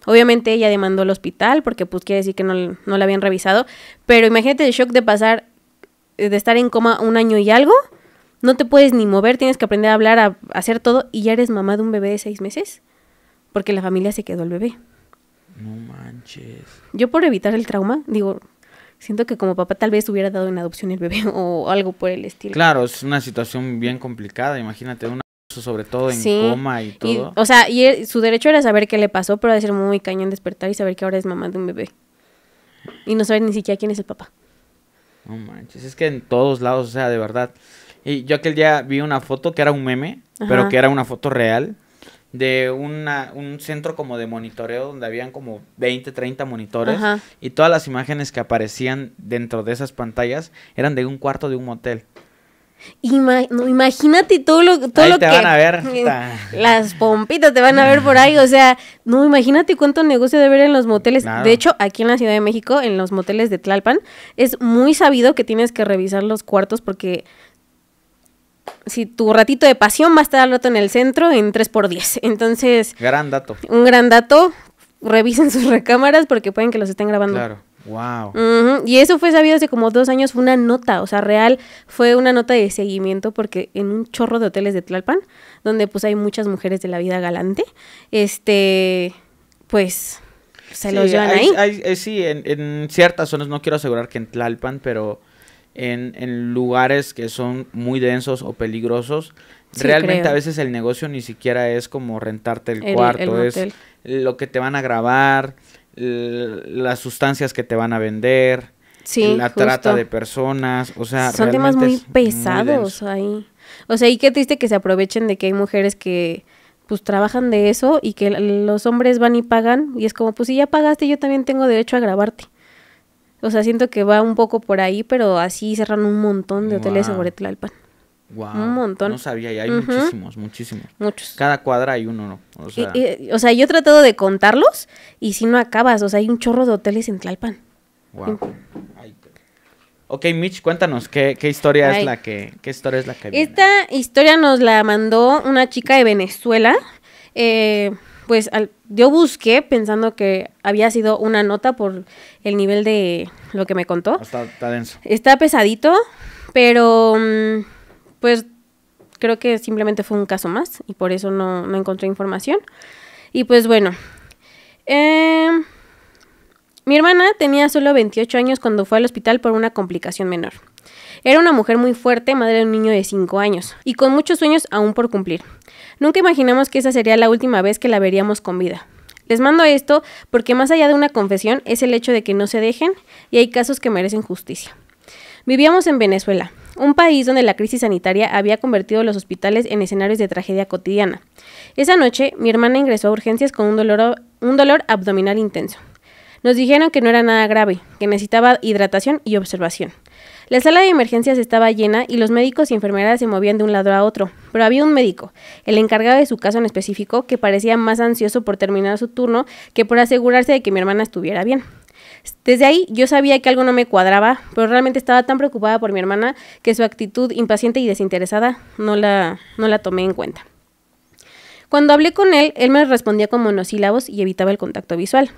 Obviamente ella demandó al hospital porque pues quiere decir que no la habían revisado, pero imagínate el shock de estar en coma 1 año y algo. No te puedes ni mover, tienes que aprender a hablar, a hacer todo, y ya eres mamá de un bebé de 6 meses, porque la familia se quedó el bebé. No manches. Yo por evitar el trauma, digo, siento que como papá tal vez hubiera dado en adopción el bebé o algo por el estilo. Claro, es una situación bien complicada, imagínate, sobre todo en coma y todo. O sea, y su derecho era saber qué le pasó, pero ha de ser muy cañón despertar y saber que ahora es mamá de un bebé. Y no saber ni siquiera quién es el papá. No manches, es que en todos lados, o sea, de verdad. Y yo aquel día vi una foto que era un meme, pero que era una foto real, de un centro como de monitoreo donde habían como 20, 30 monitores. Y todas las imágenes que aparecían dentro de esas pantallas eran de un cuarto de un motel. Imagínate todo lo ahí que... te van a ver. Las pompitas te van a ver por ahí, o sea, no, imagínate cuánto negocio de ver en los moteles. Claro. De hecho, aquí en la Ciudad de México, en los moteles de Tlalpan, es muy sabido que tienes que revisar los cuartos porque... Si tu ratito de pasión va a estar al rato en el centro en 3x10. Entonces... Gran dato. Un gran dato. Revisen sus recámaras porque pueden que los estén grabando. Claro. Wow. Y eso fue sabido hace como 2 años. Fue una nota, o sea, real. Fue una nota de seguimiento porque en un chorro de hoteles de Tlalpan, donde pues hay muchas mujeres de la vida galante, pues se los llevan ahí. Sí, en ciertas zonas, no quiero asegurar que en Tlalpan, pero... En lugares que son muy densos o peligrosos, realmente creo. A veces el negocio ni siquiera es como rentarte el cuarto, es lo que te van a grabar, las sustancias que te van a vender, la trata de personas, o sea, son temas muy pesados ahí. O sea, y qué triste que se aprovechen de que hay mujeres que pues trabajan de eso y que los hombres van y pagan y es como, pues si ya pagaste, yo también tengo derecho a grabarte. O sea, siento que va un poco por ahí, pero así cerran un montón de hoteles sobre Tlalpan. Wow. Un montón. No sabía, y hay muchísimos. Muchos. Cada cuadra hay uno, ¿no? O sea, yo he tratado de contarlos y si no acabas, o sea, hay un chorro de hoteles en Tlalpan. Wow. Ok, Mitch, cuéntanos, ¿qué historia es la que viene? Esta historia nos la mandó una chica de Venezuela. yo busqué pensando que había sido una nota por el nivel de lo que me contó. Está denso. Está pesadito, pero pues creo que simplemente fue un caso más y por eso no encontré información. Y pues bueno, mi hermana tenía solo 28 años cuando fue al hospital por una complicación menor. Era una mujer muy fuerte, madre de un niño de 5 años, y con muchos sueños aún por cumplir. Nunca imaginamos que esa sería la última vez que la veríamos con vida. Les mando esto porque más allá de una confesión es el hecho de que no se dejen y hay casos que merecen justicia. Vivíamos en Venezuela, un país donde la crisis sanitaria había convertido los hospitales en escenarios de tragedia cotidiana. Esa noche, mi hermana ingresó a urgencias con un dolor abdominal intenso. Nos dijeron que no era nada grave, que necesitaba hidratación y observación. La sala de emergencias estaba llena y los médicos y enfermeras se movían de un lado a otro, pero había un médico, el encargado de su caso en específico, que parecía más ansioso por terminar su turno que por asegurarse de que mi hermana estuviera bien. Desde ahí yo sabía que algo no me cuadraba, pero realmente estaba tan preocupada por mi hermana que su actitud impaciente y desinteresada no la tomé en cuenta. Cuando hablé con él me respondía con monosílabos y evitaba el contacto visual.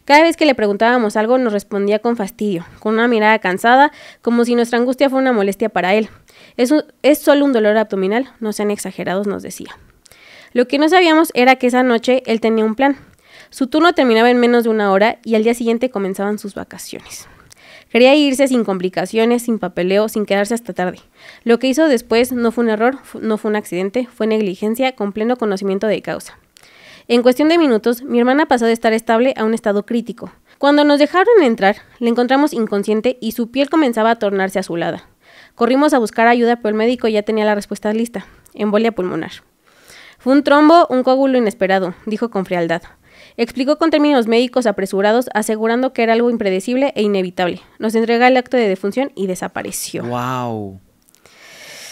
Cada vez que le preguntábamos algo nos respondía con fastidio, con una mirada cansada, como si nuestra angustia fuera una molestia para él. Eso es solo un dolor abdominal, no sean exagerados, nos decía. Lo que no sabíamos era que esa noche él tenía un plan. Su turno terminaba en menos de 1 hora y al día siguiente comenzaban sus vacaciones. Quería irse sin complicaciones, sin papeleo, sin quedarse hasta tarde. Lo que hizo después no fue un error, no fue un accidente, fue negligencia con pleno conocimiento de causa. En cuestión de minutos, mi hermana pasó de estar estable a un estado crítico. Cuando nos dejaron entrar, la encontramos inconsciente y su piel comenzaba a tornarse azulada. Corrimos a buscar ayuda, pero el médico ya tenía la respuesta lista: embolia pulmonar. Fue un trombo, un coágulo inesperado, dijo con frialdad. Explicó con términos médicos apresurados, asegurando que era algo impredecible e inevitable. Nos entregó el acto de defunción y desapareció. ¡Wow!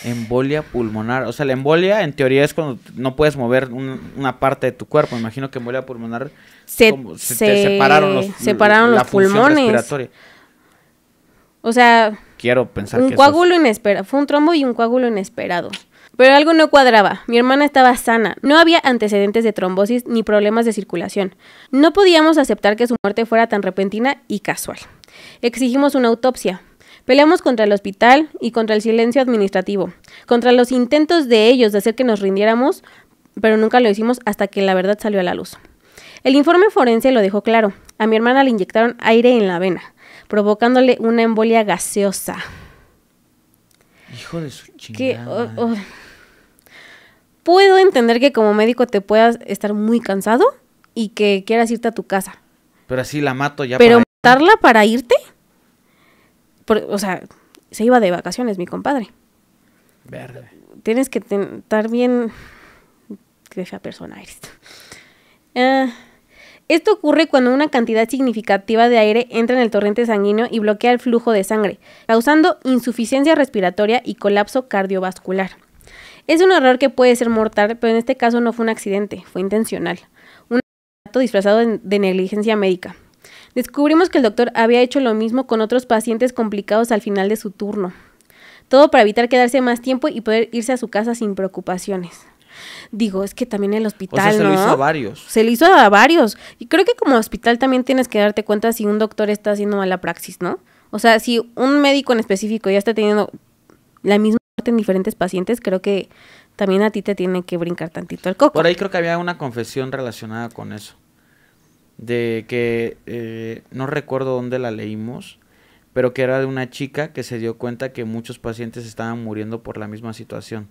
Embolia pulmonar. O sea, la embolia en teoría es cuando no puedes mover una parte de tu cuerpo. Me imagino que embolia pulmonar se te separaron los pulmones. Respiratoria. O sea, quiero pensar un que coágulo inesperado. Fue un trombo y un coágulo inesperado. Pero algo no cuadraba. Mi hermana estaba sana. No había antecedentes de trombosis ni problemas de circulación. No podíamos aceptar que su muerte fuera tan repentina y casual. Exigimos una autopsia. Peleamos contra el hospital y contra el silencio administrativo, contra los intentos de ellos de hacer que nos rindiéramos, pero nunca lo hicimos hasta que la verdad salió a la luz. El informe forense lo dejó claro. A mi hermana le inyectaron aire en la vena, provocándole una embolia gaseosa. Hijo de su chingada. Puedo entender que como médico te puedas estar muy cansado y que quieras irte a tu casa. Pero así la mato ya. Pero matarla para irte... o sea, se iba de vacaciones mi compadre. Verde. Tienes que estar bien... Qué fea persona eres. Esto ocurre cuando una cantidad significativa de aire entra en el torrente sanguíneo y bloquea el flujo de sangre, causando insuficiencia respiratoria y colapso cardiovascular. Es un error que puede ser mortal, pero en este caso no fue un accidente, fue intencional. Un acto disfrazado de negligencia médica. Descubrimos que el doctor había hecho lo mismo con otros pacientes complicados al final de su turno. Todo para evitar quedarse más tiempo y poder irse a su casa sin preocupaciones. Digo, es que también el hospital, ¿no? O sea, se lo hizo a varios. Se lo hizo a varios. Y creo que como hospital también tienes que darte cuenta si un doctor está haciendo mala praxis, ¿no? O sea, si un médico en específico ya está teniendo la misma muerte en diferentes pacientes, creo que también a ti te tiene que brincar tantito el coco. Por ahí creo que había una confesión relacionada con eso. De que no recuerdo dónde la leímos, pero que era de una chica que se dio cuenta que muchos pacientes estaban muriendo por la misma situación.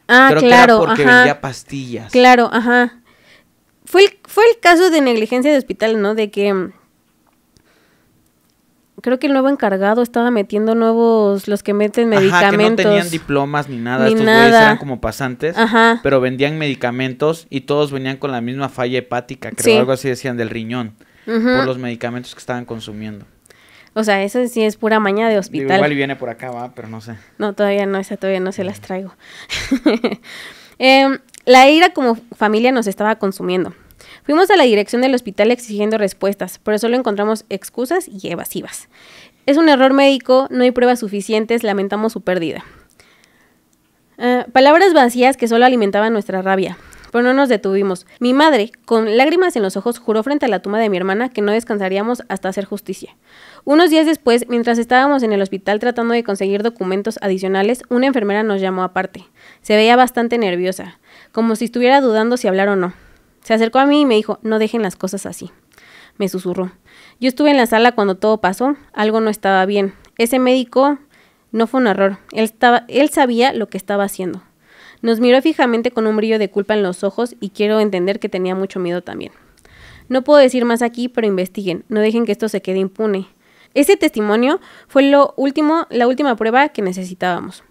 Creo claro, que era porque vendía pastillas. Claro, ajá. Fue el caso de negligencia de hospital, ¿no? De que creo que el nuevo encargado estaba metiendo los que meten medicamentos. Que no tenían diplomas ni nada. Ni Estos nada. güeyes eran como pasantes, Ajá. pero vendían medicamentos y todos venían con la misma falla hepática, creo, algo así decían, del riñón, por los medicamentos que estaban consumiendo. O sea, eso sí es pura maña de hospital. Digo, igual viene por acá, va, pero no sé. No, todavía no se las traigo. La ira como familia nos estaba consumiendo. Fuimos a la dirección del hospital exigiendo respuestas, pero solo encontramos excusas y evasivas. Es un error médico, no hay pruebas suficientes, lamentamos su pérdida. Palabras vacías que solo alimentaban nuestra rabia. pero no nos detuvimos. Mi madre, con lágrimas en los ojos, juró frente a la tumba de mi hermana que no descansaríamos hasta hacer justicia. Unos días después, mientras estábamos en el hospital tratando de conseguir documentos adicionales, una enfermera nos llamó aparte. Se veía bastante nerviosa, como si estuviera dudando si hablar o no. Se acercó a mí y me dijo, no dejen las cosas así. Me susurró. Yo estuve en la sala cuando todo pasó, algo no estaba bien. Ese médico no fue un error, él sabía lo que estaba haciendo. Nos miró fijamente con un brillo de culpa en los ojos y quiero entender que tenía mucho miedo también. No puedo decir más aquí, pero investiguen, no dejen que esto se quede impune. Ese testimonio fue la última prueba que necesitábamos.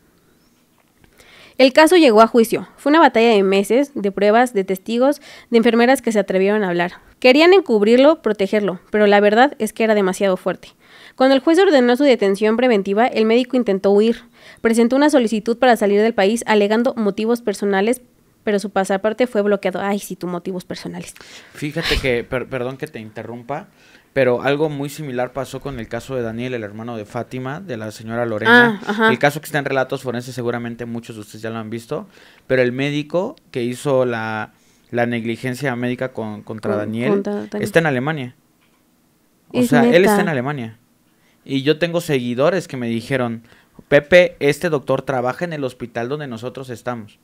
El caso llegó a juicio. Fue una batalla de meses, de pruebas, de testigos, de enfermeras que se atrevieron a hablar. Querían encubrirlo, protegerlo, pero la verdad es que era demasiado fuerte. Cuando el juez ordenó su detención preventiva, el médico intentó huir. Presentó una solicitud para salir del país alegando motivos personales, pero su pasaporte fue bloqueado. Ay, sí, tus motivos personales. Fíjate que, perdón que te interrumpa, pero algo muy similar pasó con el caso de Daniel, el hermano de Fátima, de la señora Lorena. El caso que está en Relatos Forenses, seguramente muchos de ustedes ya lo han visto, pero el médico que hizo la negligencia médica contra Daniel está en Alemania. O sea, él está en Alemania. Y yo tengo seguidores que me dijeron, Pepe, este doctor trabaja en el hospital donde nosotros estamos.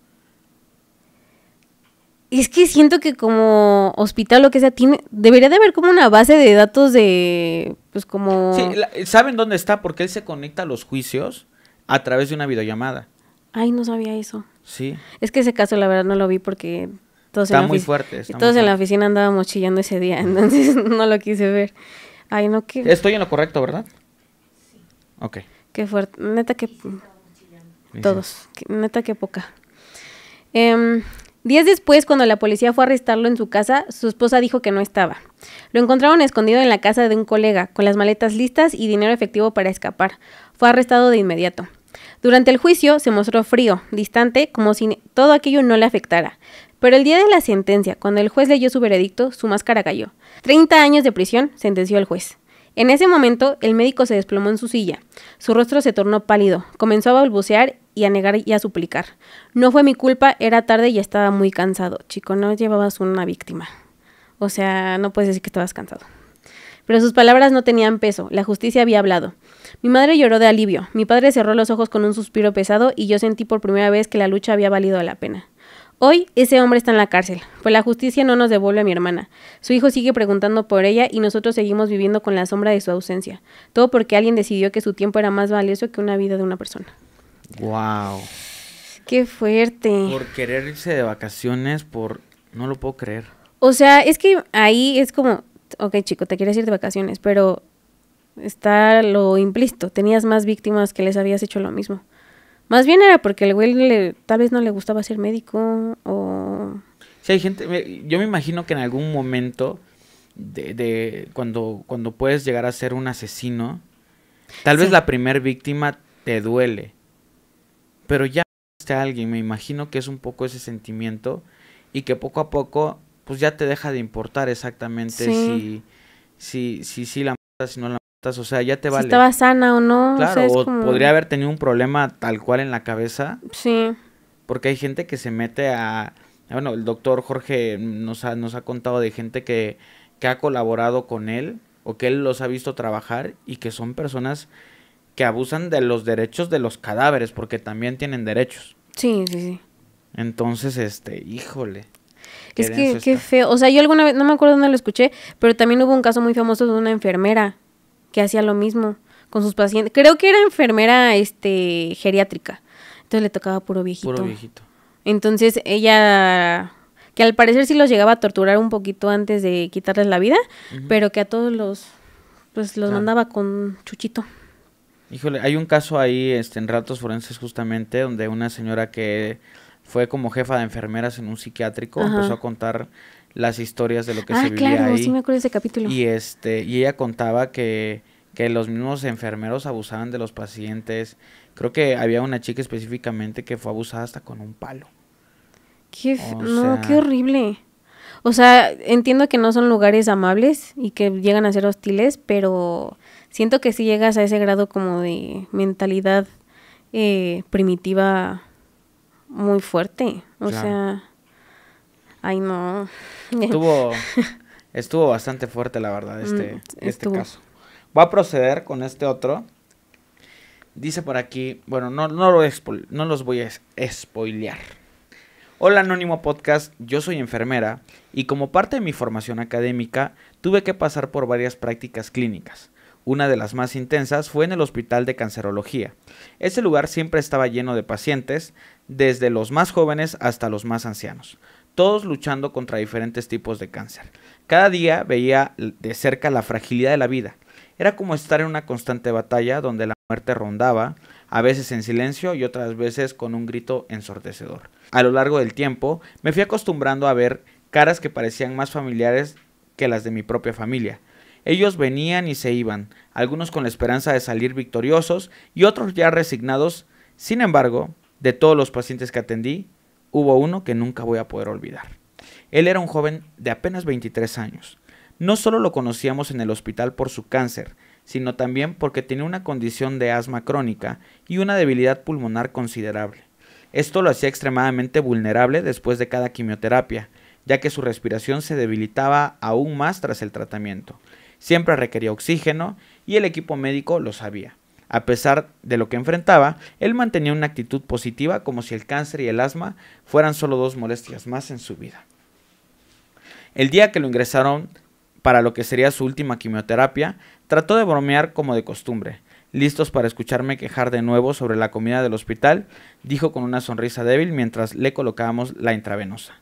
Es que siento que como hospital lo que sea, debería de haber como una base de datos de, pues como... Sí, ¿saben dónde está? Porque él se conecta a los juicios a través de una videollamada. Ay, no sabía eso. Sí. Es que ese caso la verdad no lo vi porque todos está muy fuerte. Todos en la oficina andábamos chillando ese día, entonces no lo quise ver. Ay, no, qué... Estoy en lo correcto, ¿verdad? Sí. Ok. Qué fuerte, neta que... Todos, neta que poca. Días después, cuando la policía fue a arrestarlo en su casa, su esposa dijo que no estaba. Lo encontraron escondido en la casa de un colega, con las maletas listas y dinero efectivo para escapar. Fue arrestado de inmediato. Durante el juicio se mostró frío, distante, como si todo aquello no le afectara. Pero el día de la sentencia, cuando el juez leyó su veredicto, su máscara cayó. 30 años de prisión, sentenció el juez. En ese momento, el médico se desplomó en su silla. Su rostro se tornó pálido, comenzó a balbucear y a negar y a suplicar. No fue mi culpa, era tarde y estaba muy cansado. Chico, no llevabas una víctima. O sea, no puedes decir que estabas cansado. Pero sus palabras no tenían peso, la justicia había hablado. Mi madre lloró de alivio, mi padre cerró los ojos con un suspiro pesado y yo sentí por primera vez que la lucha había valido la pena. Hoy ese hombre está en la cárcel, pues la justicia no nos devuelve a mi hermana. Su hijo sigue preguntando por ella y nosotros seguimos viviendo con la sombra de su ausencia. Todo porque alguien decidió que su tiempo era más valioso que una vida de una persona. Wow. Qué fuerte. Por querer irse de vacaciones, no lo puedo creer. O sea, es que ahí es como, ok, chico, te quieres ir de vacaciones, pero está lo implícito. Tenías más víctimas que les habías hecho lo mismo. Más bien era porque el güey tal vez no le gustaba ser médico o... Sí, hay gente... Yo me imagino que en algún momento cuando puedes llegar a ser un asesino, tal vez la primer víctima te duele. Pero ya a alguien, me imagino que es un poco ese sentimiento y que poco a poco pues ya te deja de importar exactamente si la matas, si no la matas, o sea, ya te vale. Si estaba sana o no. Claro, o sea, como... podría haber tenido un problema tal cual en la cabeza. Sí. Porque hay gente que se mete bueno, el doctor Jorge nos ha contado de gente que ha colaborado con él o que él los ha visto trabajar y que son personas que abusan de los derechos de los cadáveres porque también tienen derechos. Sí, sí, sí. Entonces, híjole. Es que qué feo. O sea, yo alguna vez, no me acuerdo dónde lo escuché, pero también hubo un caso muy famoso de una enfermera que hacía lo mismo con sus pacientes. Creo que era enfermera geriátrica. Entonces le tocaba puro viejito. Puro viejito. Entonces ella, que al parecer sí los llegaba a torturar un poquito antes de quitarles la vida, pero que a todos los mandaba con chuchito. Híjole, hay un caso ahí en Relatos Forenses justamente donde una señora que fue como jefa de enfermeras en un psiquiátrico empezó a contar las historias de lo que se vivía ahí. Ah, claro, sí me acuerdo de ese capítulo. Y ella contaba que los mismos enfermeros abusaban de los pacientes. Creo que había una chica específicamente que fue abusada hasta con un palo. Qué horrible. O sea, entiendo que no son lugares amables y que llegan a ser hostiles, pero siento que sí llegas a ese grado como de mentalidad primitiva muy fuerte. O sea, Ay, no. Estuvo bastante fuerte, la verdad, este caso. Voy a proceder con este otro. Dice por aquí, bueno, no los voy a spoilear. Hola Anónimo Podcast, yo soy enfermera y como parte de mi formación académica tuve que pasar por varias prácticas clínicas. Una de las más intensas fue en el Hospital de Cancerología. Ese lugar siempre estaba lleno de pacientes, desde los más jóvenes hasta los más ancianos, todos luchando contra diferentes tipos de cáncer. Cada día veía de cerca la fragilidad de la vida. Era como estar en una constante batalla donde la muerte rondaba, a veces en silencio y otras veces con un grito ensordecedor. A lo largo del tiempo me fui acostumbrando a ver caras que parecían más familiares que las de mi propia familia. Ellos venían y se iban, algunos con la esperanza de salir victoriosos y otros ya resignados. Sin embargo, de todos los pacientes que atendí, hubo uno que nunca voy a poder olvidar. Él era un joven de apenas 23 años. No solo lo conocíamos en el hospital por su cáncer, sino también porque tenía una condición de asma crónica y una debilidad pulmonar considerable. Esto lo hacía extremadamente vulnerable después de cada quimioterapia, ya que su respiración se debilitaba aún más tras el tratamiento. Siempre requería oxígeno y el equipo médico lo sabía. A pesar de lo que enfrentaba, él mantenía una actitud positiva como si el cáncer y el asma fueran solo dos molestias más en su vida. El día que lo ingresaron para lo que sería su última quimioterapia, trató de bromear como de costumbre. Listos para escucharme quejar de nuevo sobre la comida del hospital, dijo con una sonrisa débil mientras le colocábamos la intravenosa.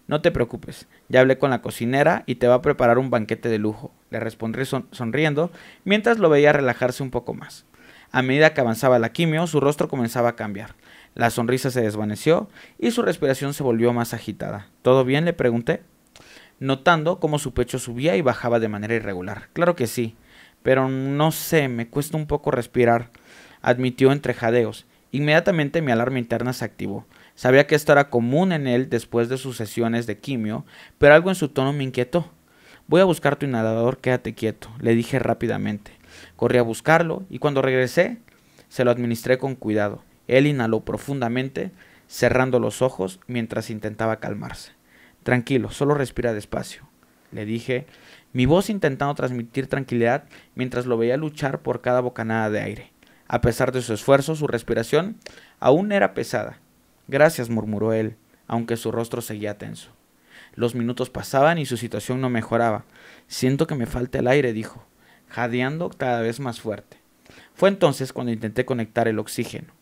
No te preocupes, ya hablé con la cocinera y te va a preparar un banquete de lujo, le respondí sonriendo mientras lo veía relajarse un poco más. A medida que avanzaba la quimio, su rostro comenzaba a cambiar. La sonrisa se desvaneció y su respiración se volvió más agitada. ¿Todo bien?, le pregunté, notando cómo su pecho subía y bajaba de manera irregular. Claro que sí, pero no sé, me cuesta un poco respirar, admitió entre jadeos. Inmediatamente mi alarma interna se activó. Sabía que esto era común en él después de sus sesiones de quimio, pero algo en su tono me inquietó. Voy a buscar tu inhalador, quédate quieto, le dije rápidamente. Corrí a buscarlo y cuando regresé, se lo administré con cuidado. Él inhaló profundamente, cerrando los ojos mientras intentaba calmarse. Tranquilo, solo respira despacio, le dije, mi voz intentando transmitir tranquilidad mientras lo veía luchar por cada bocanada de aire. A pesar de su esfuerzo, su respiración aún era pesada. Gracias, murmuró él, aunque su rostro seguía tenso. Los minutos pasaban y su situación no mejoraba. Siento que me falta el aire, dijo, jadeando cada vez más fuerte. Fue entonces cuando intenté conectar el oxígeno.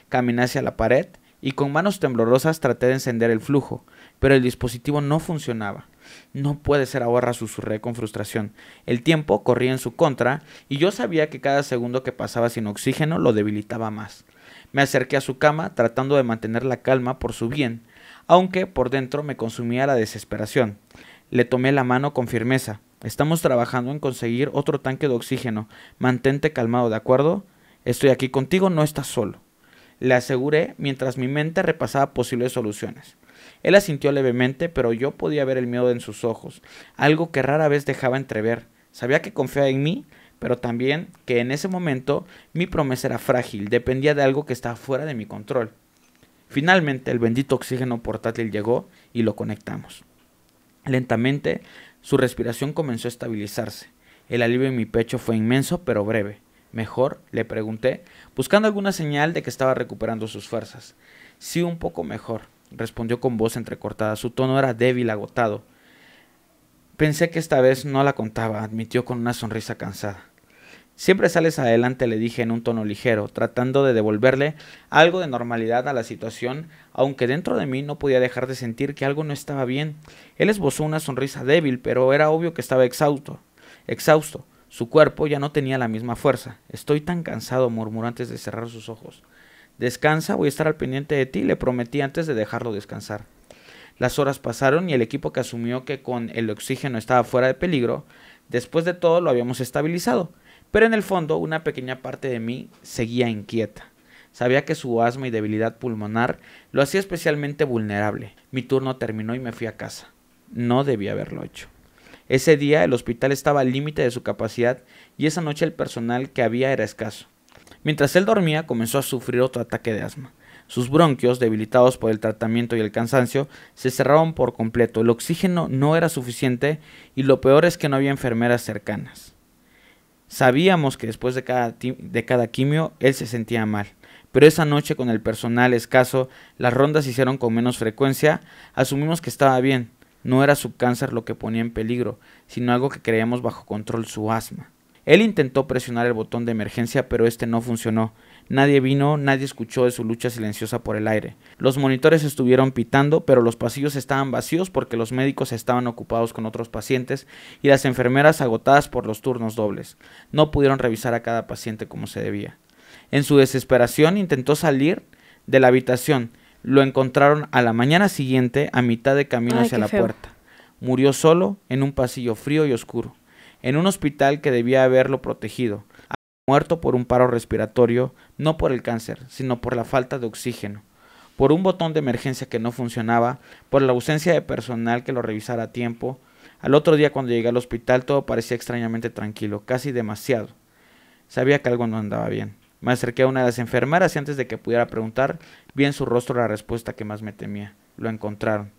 Caminé hacia la pared y con manos temblorosas traté de encender el flujo, pero el dispositivo no funcionaba. No puede ser ahora, susurré con frustración. El tiempo corría en su contra y yo sabía que cada segundo que pasaba sin oxígeno lo debilitaba más. Me acerqué a su cama tratando de mantener la calma por su bien, aunque por dentro me consumía la desesperación. Le tomé la mano con firmeza. Estamos trabajando en conseguir otro tanque de oxígeno. Mantente calmado, ¿de acuerdo? Estoy aquí contigo, no estás solo, le aseguré mientras mi mente repasaba posibles soluciones. Él asintió levemente, pero yo podía ver el miedo en sus ojos, algo que rara vez dejaba entrever. Sabía que confiaba en mí, pero también que en ese momento mi promesa era frágil, dependía de algo que estaba fuera de mi control. Finalmente el bendito oxígeno portátil llegó y lo conectamos. Lentamente su respiración comenzó a estabilizarse. El alivio en mi pecho fue inmenso pero breve. ¿Mejor?, le pregunté, buscando alguna señal de que estaba recuperando sus fuerzas. Sí, un poco mejor, respondió con voz entrecortada. Su tono era débil, agotado. Pensé que esta vez no la contaba, admitió con una sonrisa cansada. Siempre sales adelante, le dije en un tono ligero, tratando de devolverle algo de normalidad a la situación, aunque dentro de mí no podía dejar de sentir que algo no estaba bien. Él esbozó una sonrisa débil, pero era obvio que estaba exhausto. Su cuerpo ya no tenía la misma fuerza. Estoy tan cansado, murmuró antes de cerrar sus ojos. Descansa, voy a estar al pendiente de ti, le prometí antes de dejarlo descansar. Las horas pasaron y el equipo que asumió que con el oxígeno estaba fuera de peligro, después de todo lo habíamos estabilizado, pero en el fondo una pequeña parte de mí seguía inquieta. Sabía que su asma y debilidad pulmonar lo hacía especialmente vulnerable. Mi turno terminó y me fui a casa. No debía haberlo hecho. Ese día el hospital estaba al límite de su capacidad y esa noche el personal que había era escaso. Mientras él dormía comenzó a sufrir otro ataque de asma. Sus bronquios, debilitados por el tratamiento y el cansancio, se cerraron por completo. El oxígeno no era suficiente y lo peor es que no había enfermeras cercanas. Sabíamos que después de cada quimio él se sentía mal, pero esa noche con el personal escaso, las rondas se hicieron con menos frecuencia, asumimos que estaba bien. No era su cáncer lo que ponía en peligro, sino algo que creíamos bajo control, su asma. Él intentó presionar el botón de emergencia, pero este no funcionó. Nadie vino, nadie escuchó de su lucha silenciosa por el aire. Los monitores estuvieron pitando, pero los pasillos estaban vacíos porque los médicos estaban ocupados con otros pacientes y las enfermeras agotadas por los turnos dobles. No pudieron revisar a cada paciente como se debía. En su desesperación intentó salir de la habitación. Lo encontraron a la mañana siguiente a mitad de camino hacia la puerta. Murió solo en un pasillo frío y oscuro, en un hospital que debía haberlo protegido. Muerto por un paro respiratorio, no por el cáncer, sino por la falta de oxígeno, por un botón de emergencia que no funcionaba, por la ausencia de personal que lo revisara a tiempo. Al otro día, cuando llegué al hospital, todo parecía extrañamente tranquilo, casi demasiado. Sabía que algo no andaba bien. Me acerqué a una de las enfermeras y antes de que pudiera preguntar, vi en su rostro la respuesta que más me temía. Lo encontraron.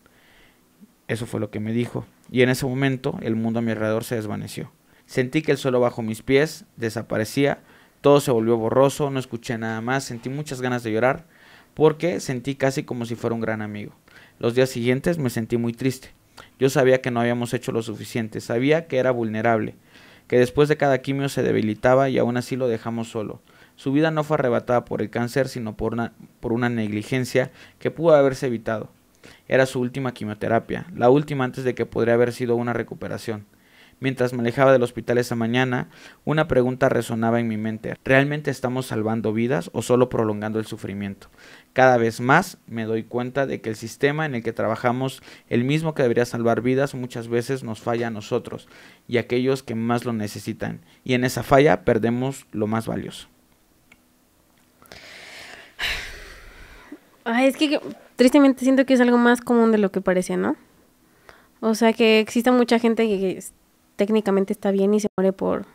Eso fue lo que me dijo. Y en ese momento, el mundo a mi alrededor se desvaneció. Sentí que el suelo bajo mis pies desaparecía, todo se volvió borroso, no escuché nada más, sentí muchas ganas de llorar, porque sentí casi como si fuera un gran amigo. Los días siguientes me sentí muy triste. Yo sabía que no habíamos hecho lo suficiente, sabía que era vulnerable, que después de cada quimio se debilitaba y aún así lo dejamos solo. Su vida no fue arrebatada por el cáncer, sino por una negligencia que pudo haberse evitado. Era su última quimioterapia, la última antes de que podría haber sido una recuperación. Mientras me alejaba del hospital esa mañana, una pregunta resonaba en mi mente. ¿Realmente estamos salvando vidas o solo prolongando el sufrimiento? Cada vez más me doy cuenta de que el sistema en el que trabajamos, el mismo que debería salvar vidas, muchas veces nos falla a nosotros y a aquellos que más lo necesitan. Y en esa falla perdemos lo más valioso. Ay, es que tristemente siento que es algo más común de lo que parece, ¿no? O sea, que existe mucha gente que técnicamente está bien y se muere por,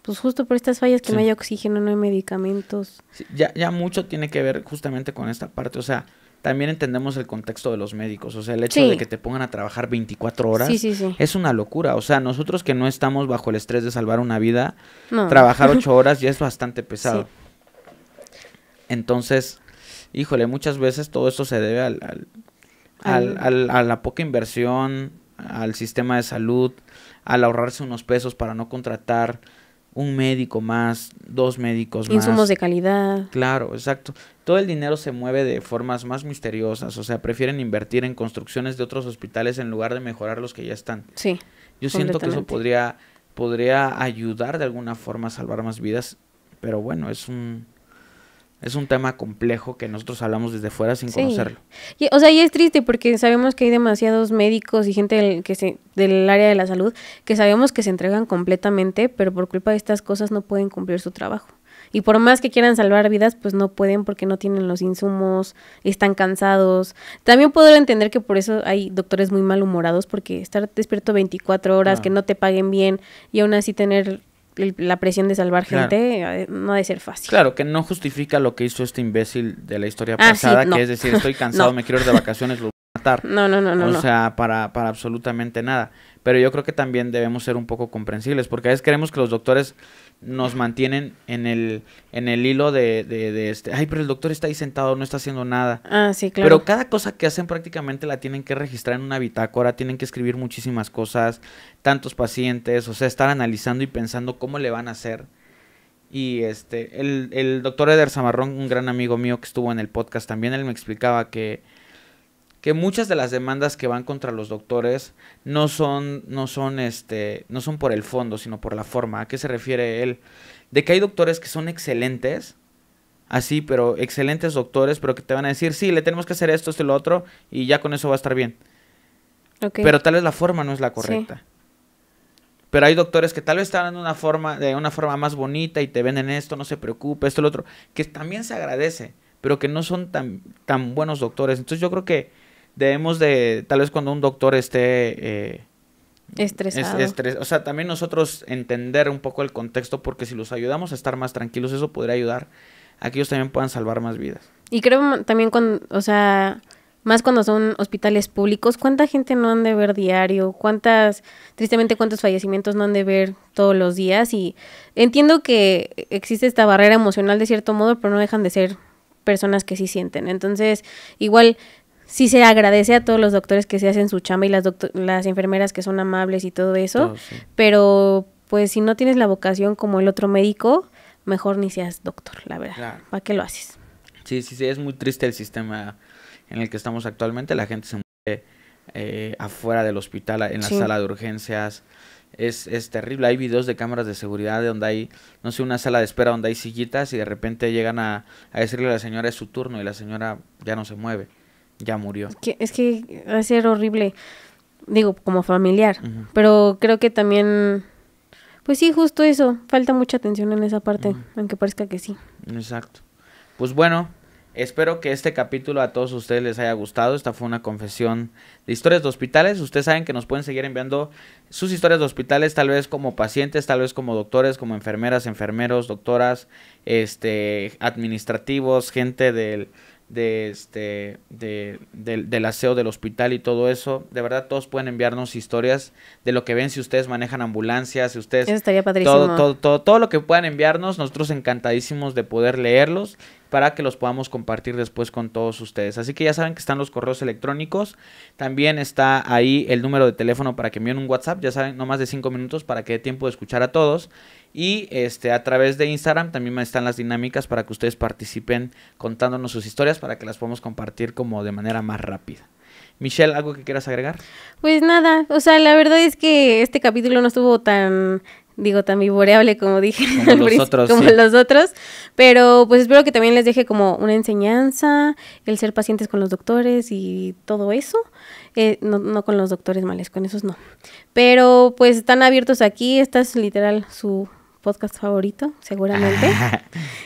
pues justo por estas fallas, que Sí. no hay oxígeno, no hay medicamentos. Sí, ya mucho tiene que ver justamente con esta parte, o sea, también entendemos el contexto de los médicos, o sea, el hecho Sí. de que te pongan a trabajar 24 horas Sí. es una locura, o sea, nosotros que no estamos bajo el estrés de salvar una vida, No. trabajar 8 horas ya es bastante pesado. Sí. Entonces, híjole, muchas veces todo esto se debe a la poca inversión, al sistema de salud, al ahorrarse unos pesos para no contratar un médico más, 2 médicos más. Insumos de calidad. Claro, exacto. Todo el dinero se mueve de formas más misteriosas, o sea, prefieren invertir en construcciones de otros hospitales en lugar de mejorar los que ya están. Sí. Yo siento que eso Completamente. podría ayudar de alguna forma a salvar más vidas, pero bueno, es un tema complejo que nosotros hablamos desde fuera sin Sí. conocerlo. O sea, y es triste porque sabemos que hay demasiados médicos y gente del área de la salud que sabemos que se entregan completamente, pero por culpa de estas cosas no pueden cumplir su trabajo. Y por más que quieran salvar vidas, pues no pueden porque no tienen los insumos, están cansados. También puedo entender que por eso hay doctores muy malhumorados, porque estar despierto 24 horas, que no te paguen bien y aún así tener la presión de salvar Claro. gente, no ha de ser fácil. Claro, que no justifica lo que hizo este imbécil de la historia Ah, sí, pasada, no. que es decir, estoy cansado, No. me quiero ir de vacaciones, lo voy a matar. No. O sea, para absolutamente nada. Pero yo creo que también debemos ser un poco comprensibles, porque a veces creemos que los doctores nos mantienen en el hilo de ay, pero el doctor está ahí sentado, no está haciendo nada. Ah, sí, claro. Pero cada cosa que hacen prácticamente la tienen que registrar en una bitácora, tienen que escribir muchísimas cosas, tantos pacientes, o sea, estar analizando y pensando cómo le van a hacer. Y el doctor Eder Zamarrón, un gran amigo mío que estuvo en el podcast también, él me explicaba que muchas de las demandas que van contra los doctores no son por el fondo, sino por la forma. ¿A qué se refiere él? De que hay doctores que son excelentes, así, pero excelentes doctores, pero que te van a decir, sí, le tenemos que hacer esto, esto y lo otro, y ya con eso va a estar bien. Okay. Pero tal vez la forma no es la correcta. Sí. Pero hay doctores que tal vez están de una forma más bonita y te venden esto, no se preocupe, esto y lo otro, que también se agradece, pero que no son tan buenos doctores. Entonces yo creo que debemos de, tal vez cuando un doctor esté estresado, o sea, también nosotros entender un poco el contexto, porque si los ayudamos a estar más tranquilos, eso podría ayudar a que ellos también puedan salvar más vidas. Y creo también o sea, más cuando son hospitales públicos, ¿cuánta gente no han de ver diario? Tristemente, cuántos fallecimientos no han de ver todos los días? Y entiendo que existe esta barrera emocional de cierto modo, pero no dejan de ser personas que sí sienten. Entonces, igual sí se agradece a todos los doctores que se hacen su chamba y las enfermeras que son amables y todo eso, Sí. pero pues si no tienes la vocación como el otro médico, mejor ni seas doctor, la verdad. Claro. ¿Para qué lo haces? Sí, es muy triste el sistema en el que estamos actualmente. La gente se muere afuera del hospital, en la sala de urgencias. Es terrible. Hay videos de cámaras de seguridad de donde hay, no sé, una sala de espera donde hay sillitas y de repente llegan a decirle a la señora es su turno y la señora ya no se mueve, ya murió. Es que va a ser horrible, digo, como familiar, pero creo que también, pues sí, justo eso, falta mucha atención en esa parte, aunque parezca que sí. Exacto. Pues bueno, espero que este capítulo a todos ustedes les haya gustado. Esta fue una confesión de historias de hospitales. Ustedes saben que nos pueden seguir enviando sus historias de hospitales, tal vez como pacientes, tal vez como doctores, como enfermeras, enfermeros, doctoras, administrativos, gente del aseo del hospital y todo eso. De verdad, todos pueden enviarnos historias de lo que ven, si ustedes manejan ambulancias, si ustedes... Eso estaría padrísimo. Todo lo que puedan enviarnos, nosotros encantadísimos de poder leerlos para que los podamos compartir después con todos ustedes. Así que ya saben que están los correos electrónicos, también está ahí el número de teléfono para que envíen un WhatsApp, ya saben, no más de 5 minutos para que dé tiempo de escuchar a todos. Y a través de Instagram también están las dinámicas para que ustedes participen contándonos sus historias para que las podamos compartir como de manera más rápida. Michelle, ¿algo que quieras agregar? Pues nada, o sea, la verdad es que este capítulo no estuvo tan vivoreable como dije como los otros, pero pues espero que también les deje como una enseñanza, el ser pacientes con los doctores y todo eso, no con los doctores males, con esos no, pero pues están abiertos aquí, esta es literal su podcast favorito, seguramente.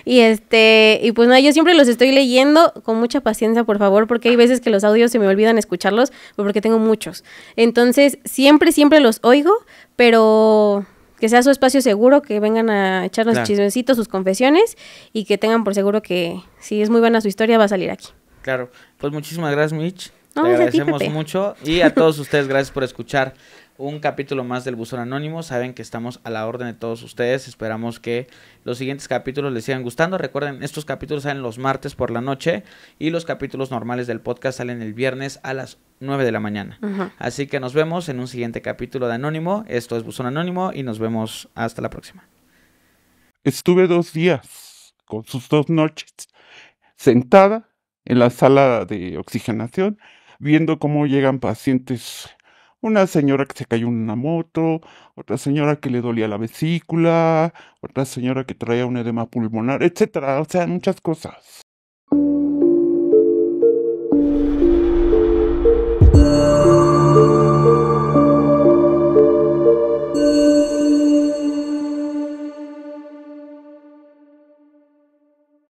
Y pues nada, yo siempre los estoy leyendo con mucha paciencia, por favor, porque hay veces que los audios se me olvidan escucharlos, porque tengo muchos. Entonces, siempre los oigo, pero que sea su espacio seguro, que vengan a echarnos chismecitos, sus confesiones, y que tengan por seguro que si es muy buena su historia, va a salir aquí. Claro, pues muchísimas gracias, Mitch. Te agradecemos mucho. Y a todos ustedes, gracias por escuchar un capítulo más del Buzón Anónimo. Saben que estamos a la orden de todos ustedes. Esperamos que los siguientes capítulos les sigan gustando. Recuerden, estos capítulos salen los martes por la noche y los capítulos normales del podcast salen el viernes a las 9 de la mañana. Así que nos vemos en un siguiente capítulo de Anónimo. Esto es Buzón Anónimo y nos vemos hasta la próxima. Estuve 2 días con sus 2 noches sentada en la sala de oxigenación viendo cómo llegan pacientes. Una señora que se cayó en una moto, otra señora que le dolía la vesícula, otra señora que traía un edema pulmonar, etcétera, o sea, muchas cosas.